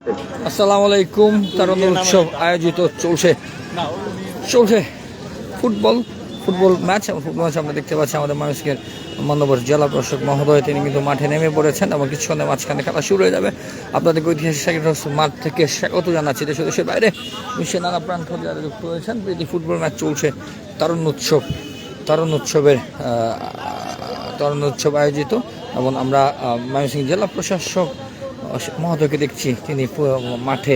আসসালামু আলাইকুম। তারুণ্য উৎসব আয়োজিত চলছে ফুটবল ম্যাচ এবং ফুটবল ম্যাচ আমরা দেখতে পাচ্ছি আমাদের মানুষকে মান্যবর জেলা প্রশাসক মহোদয় তিনি কিন্তু মাঠে নেমে পড়েছেন এবং কিছুক্ষণের মাঝখানে খেলা শুরু হয়ে যাবে। আপনাদেরকে ঐতিহাসিক মাঠ থেকে স্বাগত জানাচ্ছি দেশ দেশের বাইরে বিশ্বের নানা প্রান্ত যারা যুক্ত হয়েছেন। প্রীতি ফুটবল ম্যাচ চলছে তারুণ্য উৎসব আয়োজিত এবং আমরা ময়মনসিংহ জেলা প্রশাসক মহোদয়কে দেখছি তিনি মাঠে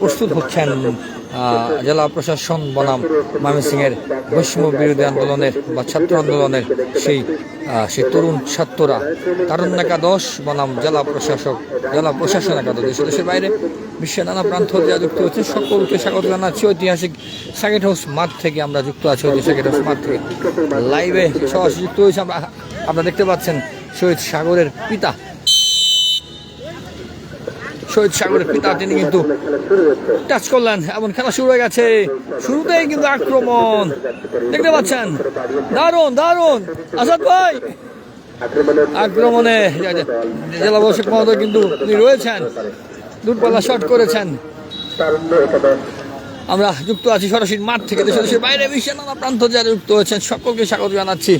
প্রস্তুত হচ্ছেন। জেলা প্রশাসন বনাম ময়মনসিংহের বৈষম্য বিরোধী আন্দোলনের বা ছাত্র আন্দোলনের সেই তরুণ ছাত্ররা তারুণ্য একাদশ বনাম জেলা প্রশাসন একাদশ দেশের বাইরে বিশ্বের নানা প্রান্ত যারা যুক্ত হচ্ছে সকলকে স্বাগত জানাচ্ছি। ঐতিহাসিক সার্কিট হাউস মাঠ থেকে আমরা যুক্ত আছি। সার্কিট হাউস মাঠ থেকে লাইভে সরাসরি যুক্ত হয়েছে। আপনারা দেখতে পাচ্ছেন শহীদ সাগরের পিতা তিনি কিন্তু টাচ করলেন এবং খেলা শুরু হয়ে গেছে। শুরুতেই কিন্তু আক্রমণ দেখতে পাচ্ছেন, দারুণ আসাদ ভাই আক্রমণে জেলা প্রশাসক মহোদয় কিন্তু তিনি রয়েছেন, দূরপাল্লা শট করেছেন। আমরা যুক্ত আছি সরাসরি মাঠ থেকে দেশের বাইরে বিশ্বের নানা প্রান্ত যারা যুক্ত হয়েছেন সকলকে স্বাগত জানাচ্ছি।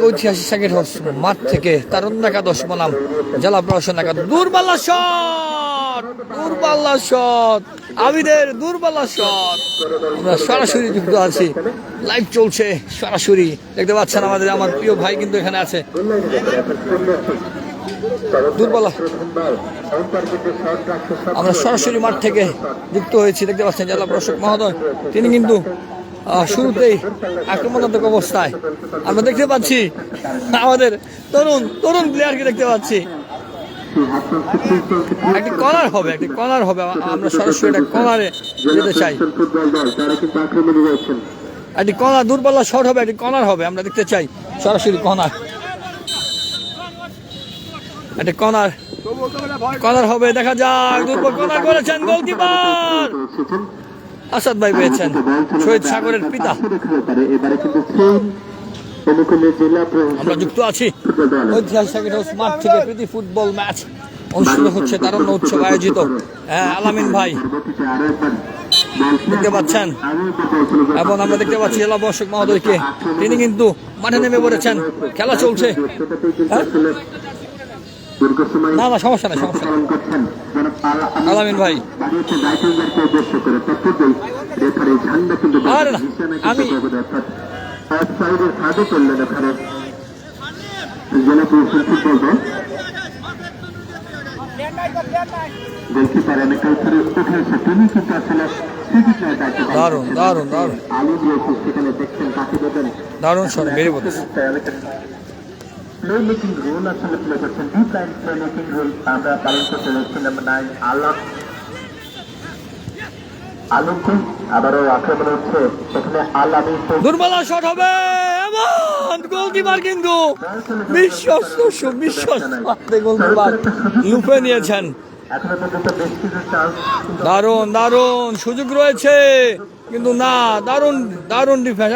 ঐতিহাসিক সার্কিট হাউস মাঠ থেকে তারুণ্য একাদশ বনাম জেলা প্রশাসন একাদশ। দূরপাল্লা শট আবিদের দূরপাল্লা শট। আমরা সরাসরি যুক্ত আছি, লাইভ চলছে সরাসরি দেখতে পাচ্ছেন। আমার প্রিয় ভাই কিন্তু এখানে আছে। আমরা সরাসরি মাঠ থেকে যুক্ত হয়েছি, দেখতে পাচ্ছেন জেলা প্রশাসক মহোদয় তিনি কিন্তু শুরুতেই আক্রমণাত্মক অবস্থায় আমরা দেখতে পাচ্ছি আমাদের তরুণ প্লেয়ারকে দেখতে পাচ্ছি। একটি কর্নার হবে আমরা সরাসরি একটা কর্নারে যেতে চাই। একটি কর্নার দূরপাল্লা শট হবে, একটি কর্নার হবে আমরা দেখতে চাই সরাসরি একটি কর্নার হবে, দেখা যাক। দুর্বল কর্নার করেছেন গোলকিপার আসাদ ভাই পেয়েছেন, শহীদ সাগরের পিতা। আমরা যুক্ত আছি ঐতিহাসিক সার্কিট হাউস মাঠ থেকে প্রীতি ফুটবল ম্যাচ অনুষ্ঠিত হচ্ছে তারুণ্য উৎসব আয়োজিত। আলামিন ভাই দেখতে পাচ্ছেন এবং আমরা দেখতে পাচ্ছি জেলা প্রশাসক মহোদয়কে তিনি কিন্তু মাঠে নেমে পড়েছেন। খেলা চলছে। না সমস্যা নেই। আলামিন ভাই আমি দারুণ শট বেরিয়ে পড়ছে। প্লেমেকিং রোল আসলে প্লে করছেন, ডিপ লাইন প্লেমেকিং রোল আমরা পালন করতে যাচ্ছি। নাম্বার 9 আলমকে আবারও আক্রমণ হচ্ছে এখানে আলামিন। দুর্বল শট হবে এমন গোলকিপার কিন্তু গোলকিপার লুপে নিয়েছেন। এখনো পর্যন্ত বেশ কিছু চান্স, দারুণ সুযোগ রয়েছে কিন্তু না। দারুণ ডিফেন্স।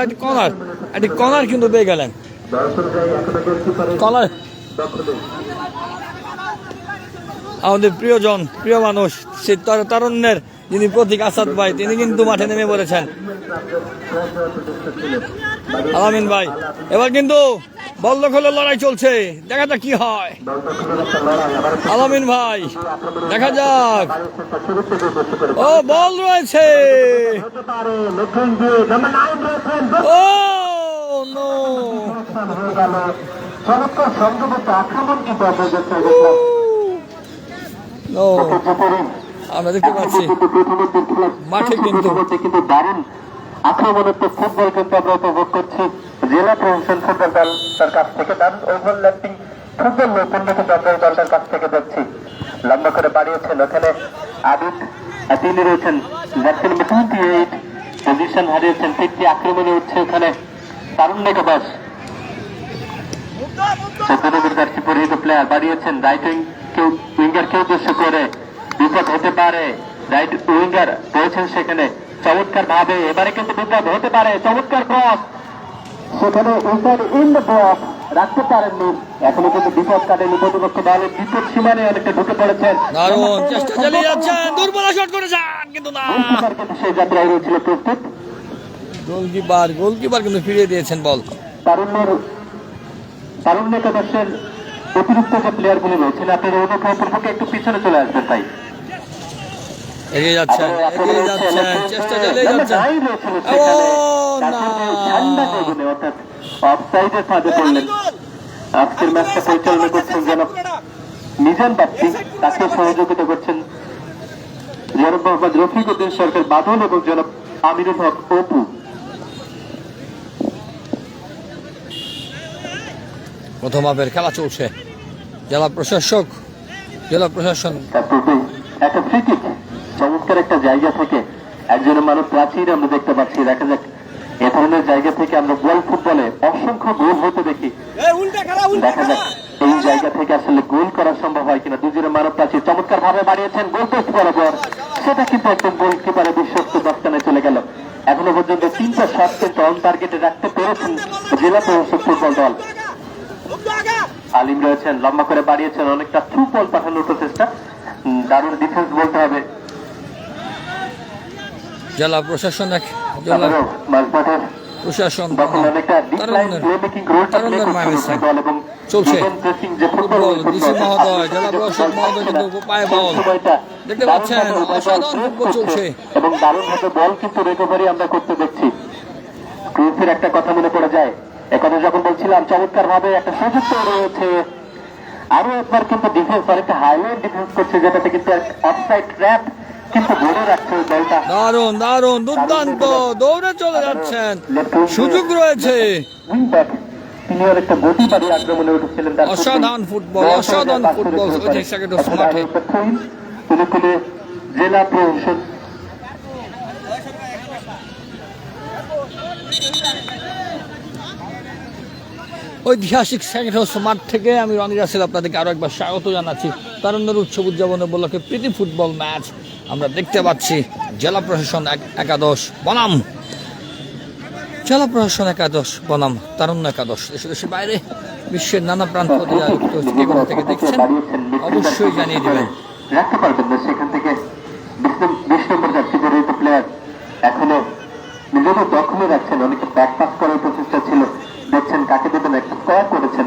একটি কর্নার কিন্তু পেয়ে গেলেন। আমাদের প্রিয় মানুষ সেই তারুণ্যের যিনি প্রতীক আসাদ ভাই তিনি কিন্তু মাঠে নেমে পড়েছেন। আলামিন ভাই এবার কিন্তু বল দখলের লড়াই চলছে, দেখা যাক কি হয়। আলামিন ভাই দেখা যাক। ও বল রয়েছে, ও নো আমরা দেখতে পাচ্ছি মাঠে কিন্তু দারুণ আক্রমণাত্মক ফুটবল কিন্তু আমরা উপভোগ করছি জেলা প্রশাসন ফুটবল দলটার কাছ থেকে। দারুণ ওভারল্যাপিং ফুটবল নৈপুণ্য কিন্তু আমরা এই দলটার কাছ থেকে দেখছি। লম্বা করে বাড়িয়েছেন ওখানে আবিদ, তিনি রয়েছেন জার্সি নাম্বার 28 পজিশন হারিয়েছেন। ঠিকটি আক্রমণে উঠছে ওখানে তারুণ্য একাদশ। জার্সি পরিহিত প্লেয়ার বাড়িয়েছেন রাইট উইঙ্গারকে উদ্দেশ্য করে, বিপদ হতে পারে। রাইট উইঙ্গার রয়েছেন সেখানে চমৎকার ভাবে, এবারে কিন্তু বিপদ হতে পারে। চমৎকার ক্রস সেখানে ইন দ্য বক্স রাখতে পারেননি। এখনো কিন্তু বিপদ কাটেনি প্রতিপক্ষ দলের বিপদ সীমানে অনেকটা ঢুকে পড়েছেন। দারুণ চেষ্টা চালিয়ে যাচ্ছেন, দুর্বল শট করেছেন কিন্তু না। গোলকিপার কিন্তু সেই যাত্রায় রয়েছিল প্রস্তুত। গোলকিপার কিন্তু ফিরিয়ে দিয়েছেন বল। তারুণ্য একাদশের অতিরিক্ত যে প্লেয়ার গুলি রয়েছেন, আপনারা অনুপ্রপক্ষে একটু পিছনে চলে আসবেন তাই। এগিয়ে যাচ্ছেন, চেষ্টা চালিয়ে যাচ্ছেন। ও না, অফসাইডের ফাঁদে পড়লেন। আজকের ম্যাচটা পরিচালনা করছেন জনাব মিজান বাপ্পি, তাকে সহযোগিতা করছেন জনাব মোহাম্মদ রফিক উদ্দিন সরকার বাদল এবং জনাব আমিরুল হক অপু। প্রথম হাফের খেলা চলছে। জেলা প্রশাসন একটা ফ্রি কিক, চমৎকার একটা জায়গা থেকে একজনের মানব প্রাচীর আমরা দেখতে পাচ্ছি। দেখা যাক এ ধরনের জায়গা থেকে আমরা গোল ফুটবলে অসংখ্য গোল হতে দেখি। দেখা যাক এই জায়গা থেকে আসলে গোল করা সম্ভব হয় কিনা। দুজনের মানব প্রাচীর চমৎকার ভাবে বাড়িয়েছেন গোল পোস্ট বরাবর, সেটা কিন্তু একদম গোলকিপারের বিশ্বস্ত দস্তানে চলে গেল। এখনো পর্যন্ত 3টা শট কিন্তু অন টার্গেটে রাখতে পেরেছেন জেলা প্রশাসক ফুটবল দল। আলিম রয়েছেন, লম্বা করে বাড়িয়েছেন, অনেকটা থ্রু বল পাঠানোর প্রচেষ্টা। দারুণ ডিফেন্স বলতে হবে। জেলা প্রশাসন চলছে ফুটবল। ডিসি মহোদয়, জেলা প্রশাসক মহোদয় কিন্তু পায়ে বল দেখতে পাচ্ছেন, অসাধারণ ফুটবল চলছে এবং দারুণভাবে বল কিন্তু রিকভারি আমরা করতে দেখছি। ক্রুজের একটা কথা মনে পড়ে যায়, এখানে যখন বলছিলাম চমৎকার ভাবে একটা সুযোগ তৈরি হয়েছে, আরো একবার কিন্তু ডিফেন্স অনেকটা হাইলাইট ডিফেন্স করছে, যেটাতে কিন্তু অফসাইড ট্র্যাপ কিন্তু ধরে রাখছে ওই দলটা। দারুণ দুর্দান্ত দৌড়ে চলে যাচ্ছেন, সুযোগ রয়েছে। তিনি অনেকটা গতিবাড়ি আক্রমণে উঠেছিলেন। অসাধারণ ফুটবল মাঠে। তুলে জেলা প্রশাসন ঐতিহাসিক সেকেন্ড হাউস মাঠ থেকে আমি রনি রাসেল আপনাদেরকে আরো একবার স্বাগত জানাচ্ছি। তারুণ্যের উৎসব উদযাপন উপলক্ষে প্রীতি ফুটবল ম্যাচ আমরা দেখতে পাচ্ছি। জেলা প্রশাসন একাদশ বনাম তারুণ্য একাদশ। দেশের বাইরে বিশ্বের নানা প্রান্ত থেকে দেখছেন অবশ্যই জানিয়ে দেবেন। রাখতে পারবেন না সেখান থেকে 20 নম্বর জার্সি পরিহিত প্লেয়ার এখনো নিজেদের দখলে রাখছেন। অনেকে ব্যাক পাস করার প্রচেষ্টা ছিল, দেখছেন কাকে দেবেন, একটা স্কোয়ার করেছেন,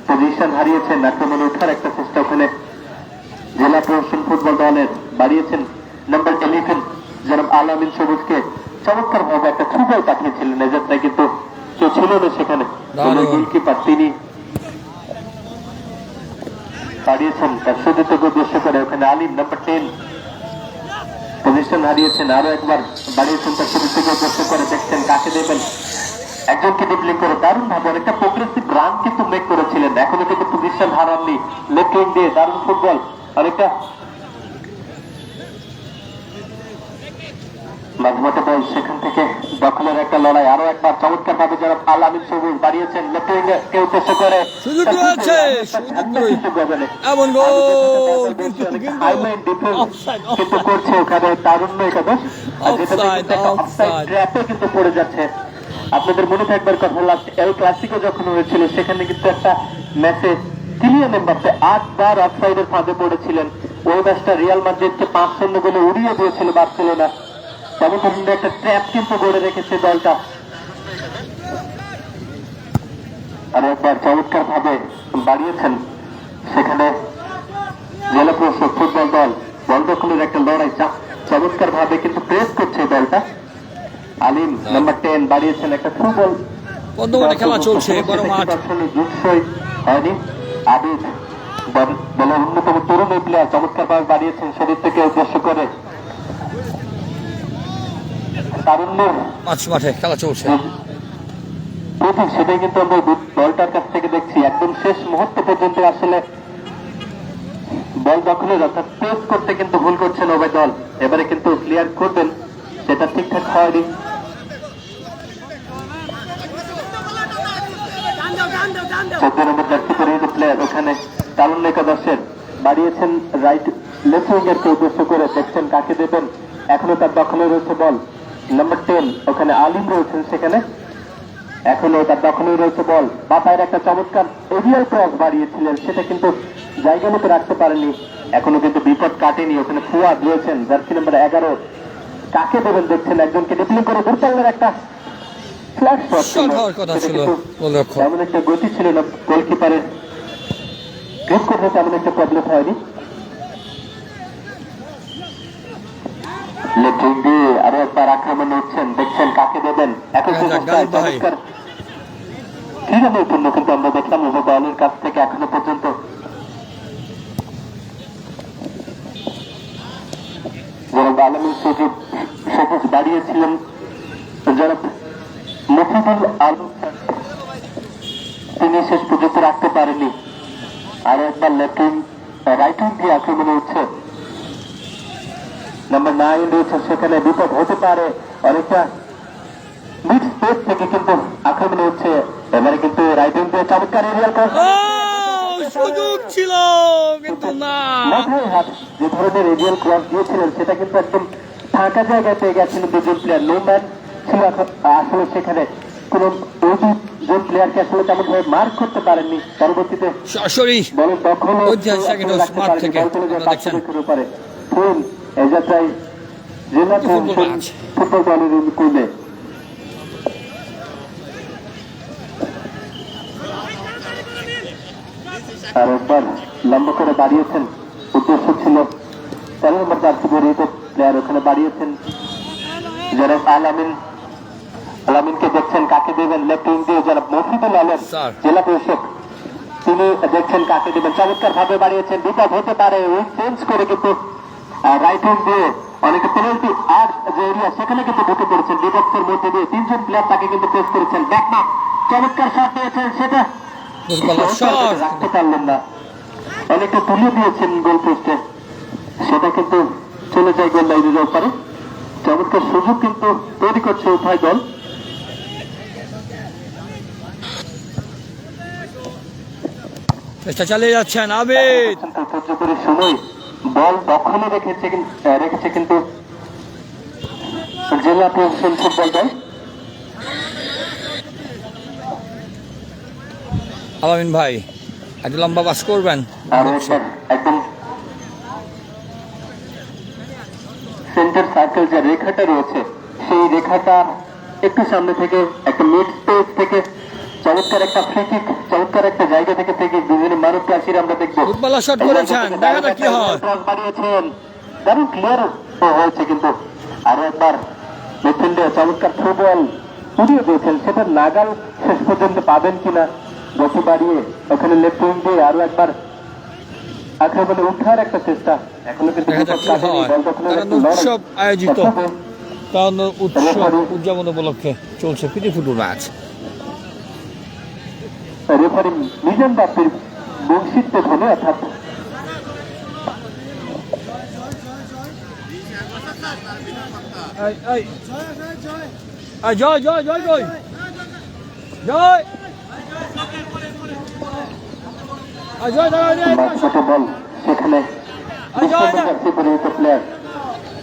পজিশন হারিয়েছেন, আক্রমণে ওঠার একটা চেষ্টা ওখানে জেলা প্রশাসন ফুটবল দলের বাড়িয়েছেন। নাম্বার 11 জনাব আলামিন সবুজকে চমৎকার ভাবে একটা থ্রুবল পাঠিয়েছিলেন, এজেন্টরা কিন্তু কেউ ছিল না সেখানে। গোলকিপার তিনি বাড়িয়েছেন তার সুযোগকে উদ্দেশ্য করে, ওখানে আলিম নাম্বার 10 পজিশন হারিয়েছেন, আরো একবার বাড়িয়েছেন তার সুযোগকে উদ্দেশ্য করে, দেখছেন কাকে দেবেন, একজনকে ডিপলিং করে দারুণ ভাবে অনেকটা প্রোগ্রেসিভ রান কিন্তু মেক করেছিলেন। এখনো কিন্তু পজিশন হারাননি, লেফট উইং দিয়ে দারুণ ফুটবল, অনেকটা মাঝমাঠে বল, সেখান থেকে দখলের একটা লড়াই। আরো একবার চমৎকার ভাবে যারা আলামিন সবুজ বাড়িয়েছেন লেফট উইং কে উদ্দেশ্য করে, সুযোগ রয়েছে এমন গোল কিন্তু করছে ওখানে তারুণ্য একাদশ, ট্র্যাপে কিন্তু পড়ে যাচ্ছে। আপনাদের মনে থাকবার কথা, লাস্ট এল ক্লাসিকো যখন হয়েছিল সেখানে কিন্তু একটা ম্যাচে কিলিয়ান এমবাপ্পে 8 বার অফসাইডের ফাঁদে পড়েছিলেন। ওই ম্যাচটা রিয়াল মাদ্রিদকে 5-0 গোলে উড়িয়ে দিয়েছিল বার্সেলোনা। তেমন ধরনের একটা ট্র্যাপ কিন্তু গড়ে রেখেছে দলটা। আর একবার চমৎকার ভাবে বাড়িয়েছেন সেখানে জেলা প্রশাসক ফুটবল দল, বল দখলের একটা লড়াই, চমৎকার ভাবে কিন্তু প্রেস করছে দলটা। আলিম নাম্বার 10 বাড়িয়েছেন একটা ফুটবল, খেলা চলছে বড় মাঠ, হয়নি। আবিদ দলের অন্যতম তরুণ প্লেয়ার চমৎকার ভাবে বাড়িয়েছেন শরীর থেকে উদ্দেশ্য করে। তারুণ্যের মাঠে খেলা চলছে, সেটাই কিন্তু আমরা দলটার কাছ থেকে দেখছি। একদম শেষ মুহূর্ত পর্যন্ত আসলে বল দখলের অর্থাৎ প্রেস করতে কিন্তু ভুল করছেন ওই দল। এবারে কিন্তু ক্লিয়ার করবেন, সেটা ঠিকঠাক হয়নি। 14 নম্বর জার্সি পরিহিত প্লেয়ার ওখানে তারুণ্য একাদশের বাড়িয়েছেন রাইট লেফট উইঙ্গার কে উদ্দেশ্য করে, দেখছেন কাকে দেবেন, এখনো তার দখলে রয়েছে বল। নাম্বার 10 ওখানে আলিম রয়েছেন সেখানে এখনো তার দখলেই রয়েছে বল। বাপায়ের একটা চমৎকার এরিয়াল ক্রস বাড়িয়েছিলেন, সেটা কিন্তু জায়গা মতো রাখতে পারেনি। এখনো কিন্তু বিপদ কাটেনি। ওখানে ফুয়াদ রয়েছেন, জার্সি নাম্বার 11। কাকে দেবেন দেখছেন, একজনকে ডিপ্লিং করে দূরপাল্লার একটা ফ্ল্যাশ শট শট হওয়ার কথা ছিল গোলরক্ষক। তেমন একটা গতি ছিল না গোলকিপারের, গ্রিপ করতে তেমন একটা প্রবলেম হয়নি। লেফটিং দিয়ে আরো একবার আক্রমণ হচ্ছেন, দেখছেন কাকে দেবেন। এখন ক্রীড়া নৈপুণ্য কিন্তু আমরা দেখলাম উভয় দলের কাছ থেকে এখনো পর্যন্ত। যারা আলমিন সজীব সবুজ বাড়িয়েছিলেন, যারা মফিদুল আলম তিনি শেষ পর্যন্ত রাখতে পারেনি। আরো একবার লেফটিং রাইট উইং দিয়ে আক্রমণে উঠছে নাম্বার 9 রয়েছে, সেখানে বিপদ হতে পারে। অনেকটা মিড স্পেস থেকে কিন্তু আক্রমণে হচ্ছে। এবারে কিন্তু রাইট উইং দিয়ে চমৎকার এরিয়াল ক্রস, সুযোগ ছিল কিন্তু না। যে ধরনের এরিয়াল ক্রস দিয়েছিলেন সেটা কিন্তু একদম ফাঁকা জায়গায় পেয়ে গেছেন দুজন প্লেয়ার। নো ম্যান ছিল আসলে সেখানে, কোন দুজন প্লেয়ারকে আসলে তেমন ভাবে মার্ক করতে পারেননি। পরবর্তীতে সরাসরি বলের দখল মাঠ থেকে দেখছেন ফুল এই যাত্রায় জেলা ফুটবল দলের অনুকূলে। আর একবার লম্বা করে বাড়িয়েছেন, উদ্দেশ্য ছিল 13 নম্বর জার্সি পরিহিত প্লেয়ার ওখানে বাড়িয়েছেন যারা আলামিনকে দেখছেন কাকে দেবেন। লেফট উইং দিয়ে যারা মফিদুল আলম জেলা পরিষদ, তিনি দেখছেন কাকে দেবেন। চমৎকার ভাবে বাড়িয়েছেন, বিপদ হতে পারে। উইং চেঞ্জ করে কিন্তু রাইট উইং দিয়ে অনেকে পেনাল্টি আর যে এরিয়া সেখানে কিন্তু ঢুকে পড়েছেন। ডিবক্সের মধ্যে দিয়ে 3 জন প্লেয়ার তাকে কিন্তু প্রেস করেছেন। ব্যাকনা চমৎকার শট দিয়েছেন, সেটা রাখতে পারলেন না। অনেকটা তুলে দিয়েছেন গোল পোস্টে, সেটা কিন্তু চলে যায় গোল লাইনের ওপারে। চমৎকার সুযোগ কিন্তু তৈরি করছে উভয় দল। চেষ্টা চালিয়ে যাচ্ছেন আবিদ। কার্যকরী সময় বল দখলে রেখেছে কিন্তু জেলা প্রশাসন ফুটবল দল। আলামিন ভাই একটু লম্বা পাস করবেন। একদম সেন্টার সার্কেল যে রেখাটা রয়েছে, সেই রেখাটা একটু সামনে থেকে একটা মিড স্পেস থেকে চমৎকার একটা ফ্রি কিক, চমৎকার একটা জায়গা থেকে দুজনে মানব ক্লাসির আমরা দেখবো। ফুটবলার শট করেছেন, দেখা যাক কি হয়। বাড়িয়েছেন, দারুণ ক্লিয়ার হয়েছে কিন্তু। আরো একবার মিডফিল্ডে চমৎকার ফুটবল উড়িয়ে দিয়েছেন, সেটা নাগাল শেষ পর্যন্ত পাবেন কিনা। গতি বাড়িয়ে ওখানে লেফট উইং দিয়ে আরো একবার আক্রমণে উঠার একটা চেষ্টা। এখনো কিন্তু উৎসব আয়োজিত উৎসব উদযাপন উপলক্ষে চলছে প্রীতি ফুটবল ম্যাচ। রেফারি মিজান বাপ্পির বংশিত্ব ধরে, অর্থাৎ জয় জয় জয় জয় জয় বল সেখানে প্লেয়ার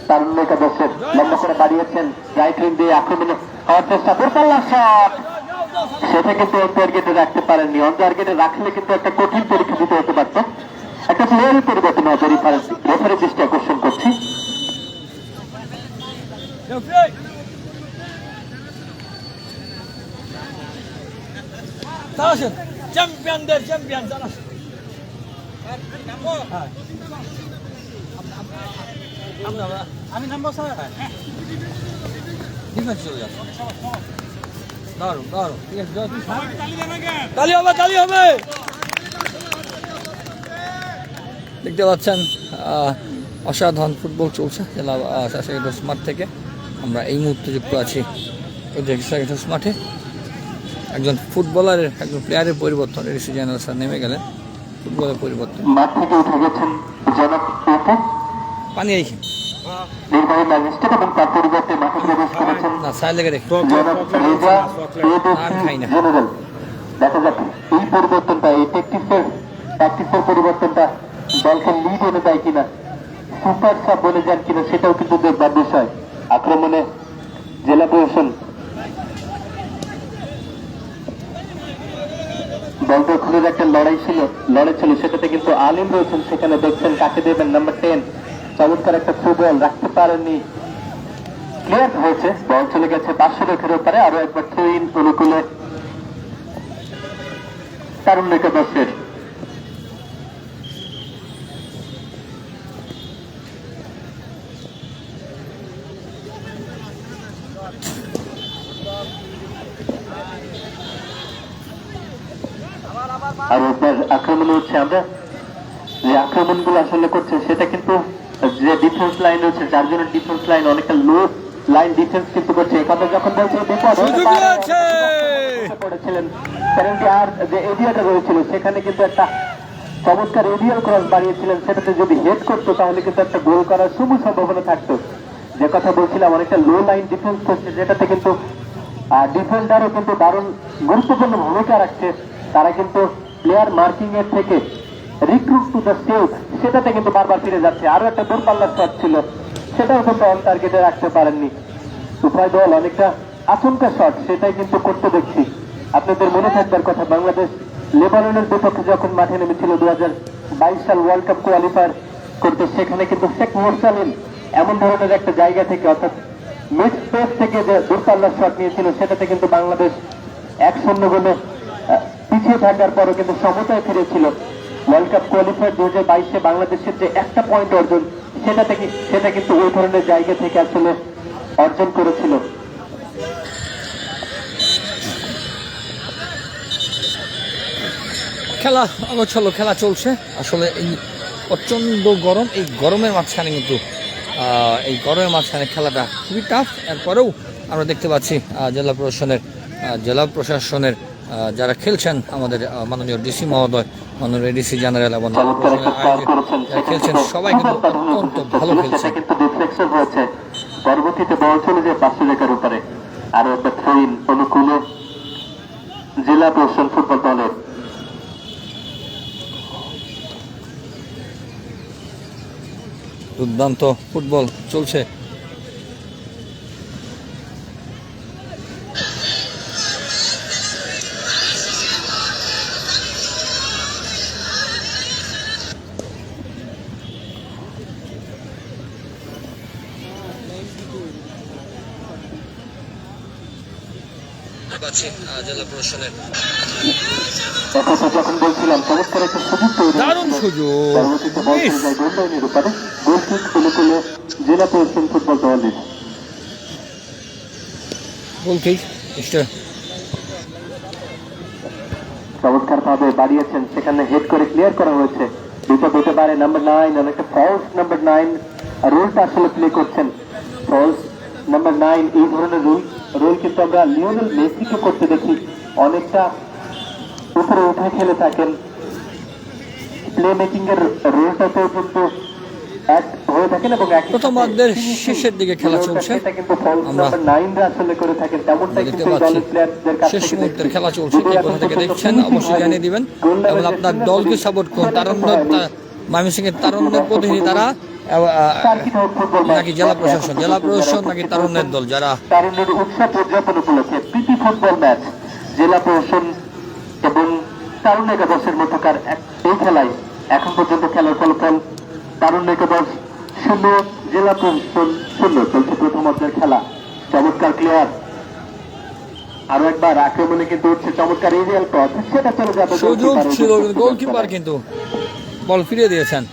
তারুণ্য একাদশের লম্বা করে বাড়িয়েছেন। রাইট উইং দিয়ে আক্রমণে হওয়ার চেষ্টা, দূরপাল্লার শট, সেটা কিন্তু অন টার্গেটে রাখতে পারেননি। অন টার্গেটে রাখলে কিন্তু একটা কঠিন পরীক্ষা দিতে হতে পারত। একটা প্লেয়ারের পরিবর্তন হবে, রেফারির দৃষ্টি আকর্ষণ করছি। চ্যাম্পিয়নদের চ্যাম্পিয়ন আমি নামবো স্যার। ডিফেন্স চলে যাচ্ছে, দারুণ দারুণ। ঠিক আছে, তালি হবে তালি হবে। দেখতে পাচ্ছেন অসাধারণ ফুটবল চলছে জেলা মাঠ থেকে। আমরা এই মুহূর্তে যুক্ত আছি মাঠে। একজন ফুটবলারের, একজন প্লেয়ারের পরিবর্তন, ঋষি জেনারেল স্যার নেমে গেলেন। ফুটবলের পরিবর্তন, মাঠ থেকে উঠে গেছেন পানি এইখানে নির্বাহী ম্যাজিস্ট্রেট এবং তার পরিবর্তে মাঠে প্রবেশ করেছেন না সাইড লেগে রেখে খাই না। জেনারেল। দেখা যাক এই পরিবর্তনটা, এই প্র্যাকটিসের পরিবর্তনটা দলকে লিড এনে দেয় কিনা, সুপার সাব বলে যান কিনা, সেটাও কিন্তু দেখবার বিষয়। আক্রমণে জেলা প্রশাসন বল দখলের একটা লড়াই ছিল সেটাতে কিন্তু আলিম রয়েছেন, সেখানে দেখছেন কাকে দেবেন। নাম্বার 10 চমৎকার একটা থ্রু বল, রাখতে পারেননি, ক্লিয়ার হয়েছে, বল চলে গেছে 500 রেখার উপরে। আরো একবার থ্রু ইন অনুকূলে তারুণ্য একাদশের। আর একবার আক্রমণ হচ্ছে, আমরা যে আক্রমণগুলো আসলে করছে সেটা কিন্তু যে ডিফেন্স লাইন রয়েছে, যার জন্য ডিফেন্স লাইন অনেকটা লো লাইন ডিফেন্স কিন্তু করছে। কথা যখন বলছে পড়েছিলেন পেনাল্টি, আর যে এরিয়াটা রয়েছিল সেখানে কিন্তু একটা চমৎকার এরিয়াল ক্রস বাড়িয়েছিলেন, সেটাতে যদি হেড করতো তাহলে কিন্তু একটা গোল করার সুমু সম্ভাবনা থাকতো। যে কথা বলছিলাম, অনেকটা লো লাইন ডিফেন্স করছে, যেটাতে কিন্তু ডিফেন্ডারও কিন্তু দারুণ গুরুত্বপূর্ণ ভূমিকা রাখছে। তারা কিন্তু প্লেয়ার মার্কিং এর থেকে রিক্রুট টু দ্য সেভ সেটাতে কিন্তু বারবার ফিরে যাচ্ছে। আরো একটা দূরপাল্লার শট ছিল, সেটাও কিন্তু অন টার্গেটে রাখতে পারেননি উভয় দল। অনেকটা আচমকা শট, সেটাই কিন্তু করতে দেখছি। আপনাদের মনে থাকবার কথা, বাংলাদেশ লেবাননের বিপক্ষে যখন মাঠে নেমেছিল 2022 সাল ওয়ার্ল্ড কাপ কোয়ালিফায়ার করতে, সেখানে কিন্তু শেখ মোরসালিন এমন ধরনের একটা জায়গা থেকে, অর্থাৎ মিড স্পেস থেকে যে দূরপাল্লার শট নিয়েছিল, সেটাতে কিন্তু বাংলাদেশ 1-0 গোলে পিছিয়ে থাকার পরও কিন্তু সমতায় ফিরেছিল। ওয়ার্ল্ড কাপ কোয়ালিফায়ার 2022-এ বাংলাদেশের যে একটা পয়েন্ট অর্জন, সেটা কিন্তু ওই ধরনের জায়গা থেকে আসলে অর্জন করেছিল। খেলা অগোছালো, খেলা চলছে। আসলে এই প্রচণ্ড গরম, এই গরমের মাঝখানে কিন্তু খেলাটা খুবই টাফ। এরপরেও আমরা দেখতে পাচ্ছি জেলা প্রশাসনের যারা খেলছেন, আমাদের মাননীয় ডিসি মহোদয়, মাননীয় এডিসি জেনারেল এবং যারা খেলছেন সবাই কিন্তু অত্যন্ত ভালো খেলছে। পরবর্তীতে বল চলে যায় 500 রেখার উপরে। আরো একটা থ্রো ইন অনুকূলে জেলা প্রশাসন ফুটবল দলের। দুর্দান্ত ফুটবল চলছে। জেলা প্রশাসনের যখন বলছিলাম চমৎকার একটা সুযোগ তৈরি, দারুণ সুযোগ, পরবর্তীতে বল চলে যায় গোল লাইনের উপরে। গোল কিক অনুকূলে জেলা প্রশাসন ফুটবল দলের। গোল কিক চমৎকার ভাবে বাড়িয়েছেন, সেখানে হেড করে ক্লিয়ার করা হয়েছে। দুটো হতে পারে। নাম্বার 9 অনেকটা ফলস নাম্বার 9 রোলটা আসলে প্লে করছেন। ফলস নাম্বার 9 এই ধরনের রোল কিন্তু আমরা লিওনেল মেসিকে করতে দেখি, অনেকটা উপরে উঠে খেলে থাকেন। প্লে মেকিং এর রোলটাতেও কিন্তু এক হয়ে থাকেন এবং প্রথমার্ধের শেষের দিকে খেলা চলছে। আমরা আসলে করে থাকেন, তেমনটাই দেখতে কিন্তু পাচ্ছি দলের প্লেয়ারদের কাছ শেষ থেকে মুহূর্তের খেলা চলছে। কে কোথা থেকে দেখছেন অবশ্যই জানিয়ে দিবেন এবং আপনার দলকে সাপোর্ট করুন। ময়মনসিংহের তারুণ্যের প্রতিনিধি তারা নাকি জেলা প্রশাসন নাকি তারুণ্যের দল, যারা তারুণ্যের উৎসব উদযাপন উপলক্ষে প্রীতি ফুটবল ম্যাচ জেলা প্রশাসন এবং তারুণ্য একাদশের মধ্যকার এই খেলায় এখন পর্যন্ত খেলার ফলাফল তারুণ্য একাদশ 0, জেলা প্রশাসন 0। চলছে প্রথমার্ধের খেলা। চমৎকার ক্লিয়ার, আরো একবার আক্রমণে কিন্তু উঠছে চমৎকার এরিয়াল ক্রস, সেটা চলে যাবে। সুযোগ ছিল, গোলকিপার কিন্তু বল ফিরিয়ে দিয়েছেন।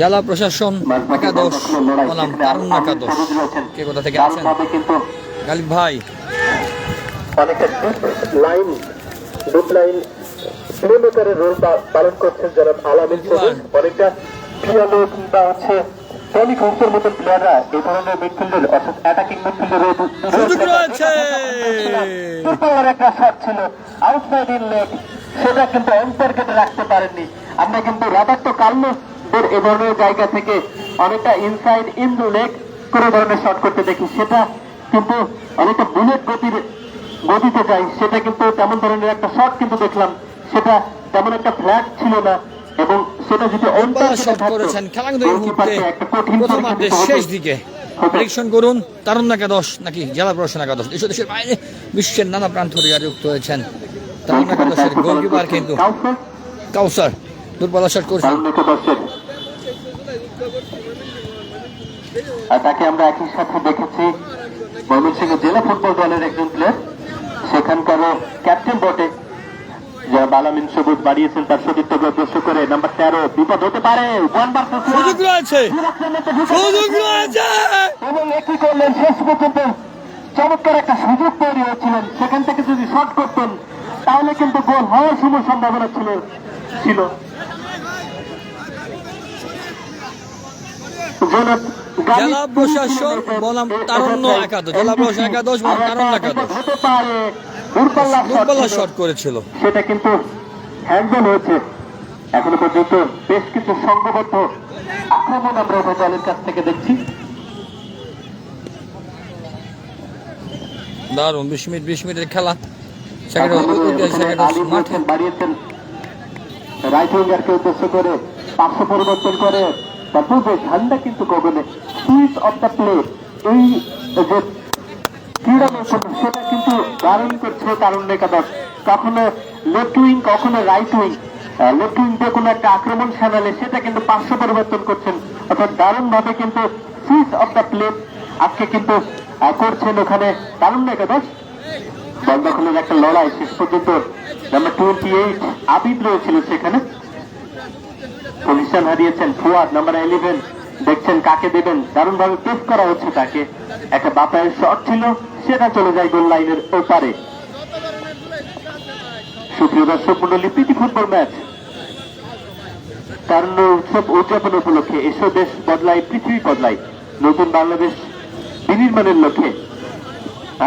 জেলা প্রশাসন একাদশ বনাম তারুণ্য একাদশ। কে কোথা থেকে আছেন? গালিব ভাই। অনেকটা ডিপ লাইন প্লে মেকারের রোল পালন করছেন যারা আলামিন চৌধুরী। অনেকটা পিয়ালো কিংবা হচ্ছে টনি ক্রুসের মতো প্লেয়াররা এই ধরনের মিডফিল্ডের, অর্থাৎ অ্যাটাকিং মিডফিল্ডের একটা শট ছিল আউটসাইড ইন লেগ, সেটা কিন্তু অন টার্গেটে রাখতে পারেননি। আমরা কিন্তু রবার্টো কার্লোসের এই ধরনের জায়গা থেকে অনেকটা ইনসাইড ইন দ্য লেগ করে ধরনের শট করতে দেখি, সেটা কিন্তু অনেকটা বুলেট গতিতে যায়। সেটা কিন্তু তেমন ধরনের একটা শট কিন্তু দেখলাম, সেটা তেমন একটা ফ্ল্যাট ছিল না এবং সেটা যদি শট করেছেন খেলা কিন্তু এই মুহূর্তে প্রথমার্ধের শেষ দিকে প্রেডিকশন করুন, তারুণ্য একাদশ নাকি জেলা প্রশাসন একাদশ? দেশ ও দেশের বাইরে বিশ্বের নানা প্রান্ত থেকে যারা যুক্ত হয়েছেন। তারুণ্য একাদশের গোলকিপার কিন্তু কাউসার দূরপাল্লা শট করছেন। আর তাকে আমরা একই সাথে দেখেছি ময়মনসিংহ জেলা ফুটবল দলের একজন প্লেয়ার, সেখানকারও ক্যাপ্টেন বটে, যারা বালামিন সবুজ বাড়িয়েছেন তার সতীর্থকে উদ্দেশ্য করে। নাম্বার 13, বিপদ হতে পারে, সুযোগ রয়েছে, সুযোগ রয়েছে এবং একই করলেন শেষ পর্যন্ত চমৎকার একটা সুযোগ তৈরি হচ্ছিলেন, সেখান থেকে যদি শট করতেন তাহলে কিন্তু গোল হওয়ার সময় সম্ভাবনা ছিল। জেলা প্রশাসন বনাম তারুণ্য একাদশ, জেলা প্রশাসন একাদশ বনাম তারুণ্য একাদশ হতে পারে, দূরপাল্লা শট করেছিল, সেটা কিন্তু হ্যান্ডবল হয়েছে। এখনো পর্যন্ত বেশ কিছু সংঘবদ্ধ আক্রমণ আমরা উভয় দলের কাছ থেকে দেখছি। দারুণ 20 মিনিটের খেলা। মাঠে বাড়িয়েছেন রাইট উইঙ্গারকে উদ্দেশ্য করে, পার্শ্ব পরিবর্তন করে, তারপর যে ঠান্ডা কিন্তু গগনে সুইচ অফ দ্য প্লে, এই যে ক্রীড়া নৈপুণ্য সেটা কিন্তু দারুণ করছে তারুণ্য একাদশ। কখনো লেফট উইং, কখনো রাইট উইং, লেফট উইং দিয়ে কোনো একটা আক্রমণ সানালে সেটা কিন্তু পার্শ্ব পরিবর্তন করছেন, অর্থাৎ দারুণ ভাবে কিন্তু সুইচ অফ দ্য প্লে আজকে কিন্তু করছেন ওখানে তারুণ্য একাদশ। বল দখলের একটা লড়াই, শেষ পর্যন্ত নাম্বার 28 আবিদ রয়েছিল সেখানে, পজিশন হারিয়েছেন ফুয়াদ। নাম্বার 11 দেখছেন কাকে দেবেন, দারুণ ভাবে পেস করা হচ্ছে তাকে, একটা বাপায়ের শট ছিল, সেটা চলে যায় গোল লাইনের ওপারে। সুপ্রিয় দর্শক মন্ডলী, প্রীতি ফুটবল ম্যাচ তারুণ্য উৎসব উদযাপন উপলক্ষে এসো দেশ বদলাই পৃথিবী বদলাই, নতুন বাংলাদেশ বিনির্মাণের লক্ষ্যে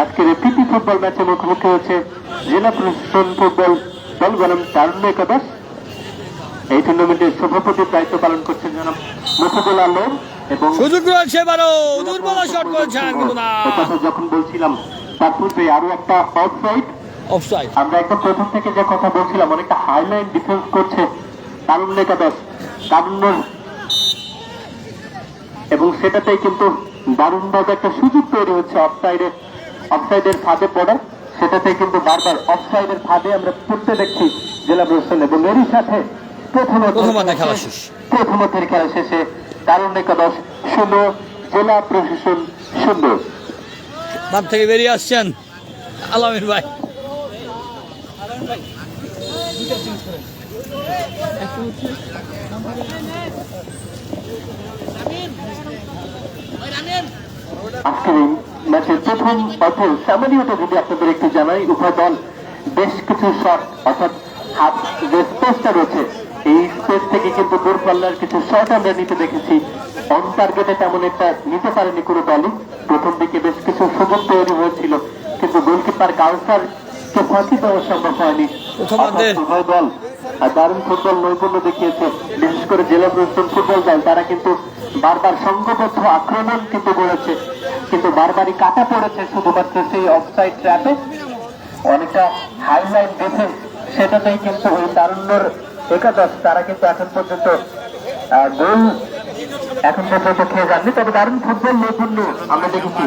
আজকের এই প্রীতি ফুটবল ম্যাচে মুখোমুখি হচ্ছে জেলা প্রশাসন ফুটবল দল বনাম তারুণ্য একাদশ। এই টুর্নামেন্টের সভাপতির দায়িত্ব পালন করছেন জনাব মুফিদুল আলম। এবং সুযোগ রয়েছে, এবারও দুর্বল শট করেছেন কিন্তু না। যখন বলছিলাম তার পূর্বে আরো একটা অফসাইড, আমরা একদম প্রথম থেকে যে কথা বলছিলাম, অনেকটা হাইলাইন ডিফেন্স করছে তারুণ্য একাদশ, তারুণ্য, এবং সেটাতেই কিন্তু দারুণভাবে একটা সুযোগ তৈরি হচ্ছে অফসাইডের ফাঁদে পড়ার, সেটাতে কিন্তু বারবার অফসাইডের ফাঁদে আমরা পড়তে দেখছি জেলা প্রশাসন। এবং এরই সাথে প্রথমার্ধের খেলা শেষে তারুণ্য একাদশ 0, জেলা প্রশাসন 0। মাঠ থেকে বেরিয়ে আসছেন আলামিন ভাই। আজকের এই ম্যাচের প্রথম অর্থে সামান্যটা যদি আপনাদের একটু জানাই, উভয় দল বেশ কিছু শট, অর্থাৎ হাফ যে স্পেসটা রয়েছে এই স্পেস থেকে কিন্তু দূরপাল্লার কিছু শট আমরা নিতে দেখেছি। অন টার্গেটে তেমন একটা নিতে পারেনি কোনো দলই। প্রথম দিকে বেশ কিছু সুযোগ তৈরি হয়েছিল, কিন্তু গোলকিপার কাউসারকে ফাঁকি দেওয়া সম্ভব হয়নি। উভয় দল দারুণ ফুটবল নৈপুণ্য দেখিয়েছে, বিশেষ করে জেলা প্রশাসন ফুটবল দল, তারা কিন্তু বারবার সংঘবদ্ধ আক্রমণ কিন্তু করেছে, কিন্তু বারবারই কাটা পড়েছে শুধুমাত্র সেই অফসাইড ট্র্যাপে। অনেকটা হাইলাইন ডিফেন্স, সেটাতেই কিন্তু ওই তারুণ্যর একাদশ তারা কিন্তু এখন পর্যন্ত গোল খেয়ে যাননি। তবে দারুণ ফুটবল নৈপুণ্য আমরা দেখেছি।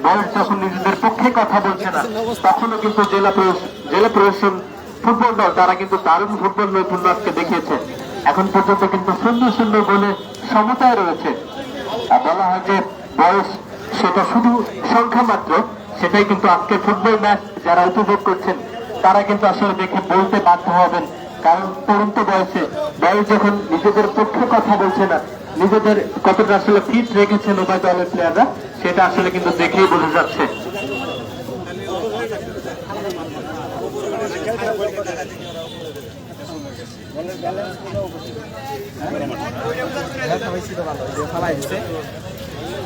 বয়স যখন নিজেদের পক্ষে কথা বলছে না, তখনও কিন্তু জেলা প্রশাসন ফুটবল দল তারা কিন্তু দারুণ ফুটবল নৈপুণ্য আজকে দেখিয়েছে। এখন পর্যন্ত কিন্তু 0-0 গোলে সমতায় রয়েছে। বলা হয় যে বয়স সেটা শুধু সংখ্যা মাত্র, সেটাই কিন্তু আজকে ফুটবল ম্যাচ যারা উপভোগ করছেন তারা কিন্তু আসলে দেখে বলতে বাধ্য হবেন, কারণ তরুণ বয়স যখন নিজেদের পক্ষে কথা বলছে না, নিজেদের কতটা আসলে ফিট রেখেছেন উভয় দলের প্লেয়াররা, সেটা আসলে কিন্তু দেখেই বোঝা যাচ্ছে।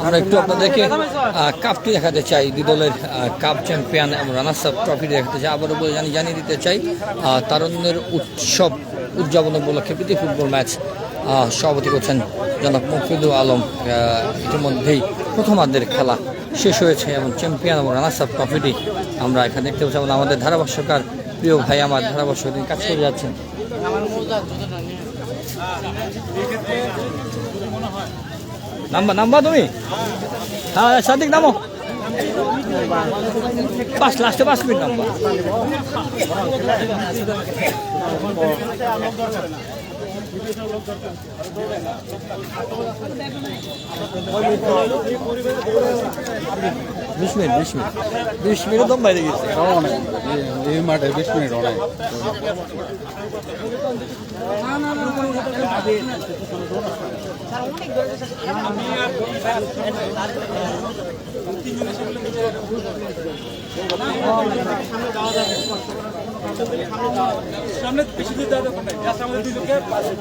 আমরা একটু আপনাদেরকে কাপটি দেখাতে চাই, দুই দলের কাপ চ্যাম্পিয়ন এবং রানার্স আপ ট্রফি দেখাতে চাই। আবারও বলে জানিয়ে দিতে চাই, তারুণ্যের উৎসব উদযাপন উপলক্ষে প্রীতি ফুটবল ম্যাচ সভাপতি করছেন জনাব মুফিদুল আলম। ইতিমধ্যেই প্রথমার্ধের খেলা শেষ হয়েছে এবং চ্যাম্পিয়ন এবং রানার্স আপ ট্রফিটি আমরা এখানে দেখতে পাচ্ছি। আমাদের ধারাভাষ্যকার প্রিয় ভাই আমার ধারাভাষ্য তিনি কাজ করে যাচ্ছেন। নাম্বা তুমি? হ্যাঁ সাদিক নামো। 5 মিনিট নাম্বা। বিশ মিনিট দম বাইরে গেছে এই মাঠে 20 মিনিট অনেক। সামনে বেশি দূর যাওয়া দরকার নাই, জাস্ট আমাদের 2 লোকের পাশে।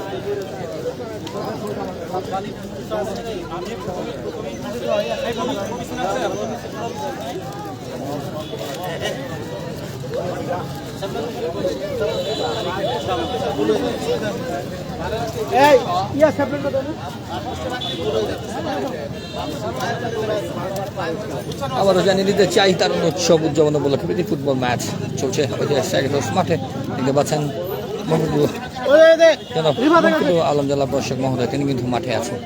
আবারও জানিয়ে দিতে চাই তারুণ উৎসব উদযাপন উপলক্ষে প্রীতি ফুটবল ম্যাচ চলছে ঐতিহাসিক মাঠে। দেখতে পাচ্ছেন মহিবুল আলম জেলা প্রশাসক মহোদয়, তিনি কিন্তু মাঠে আছেন।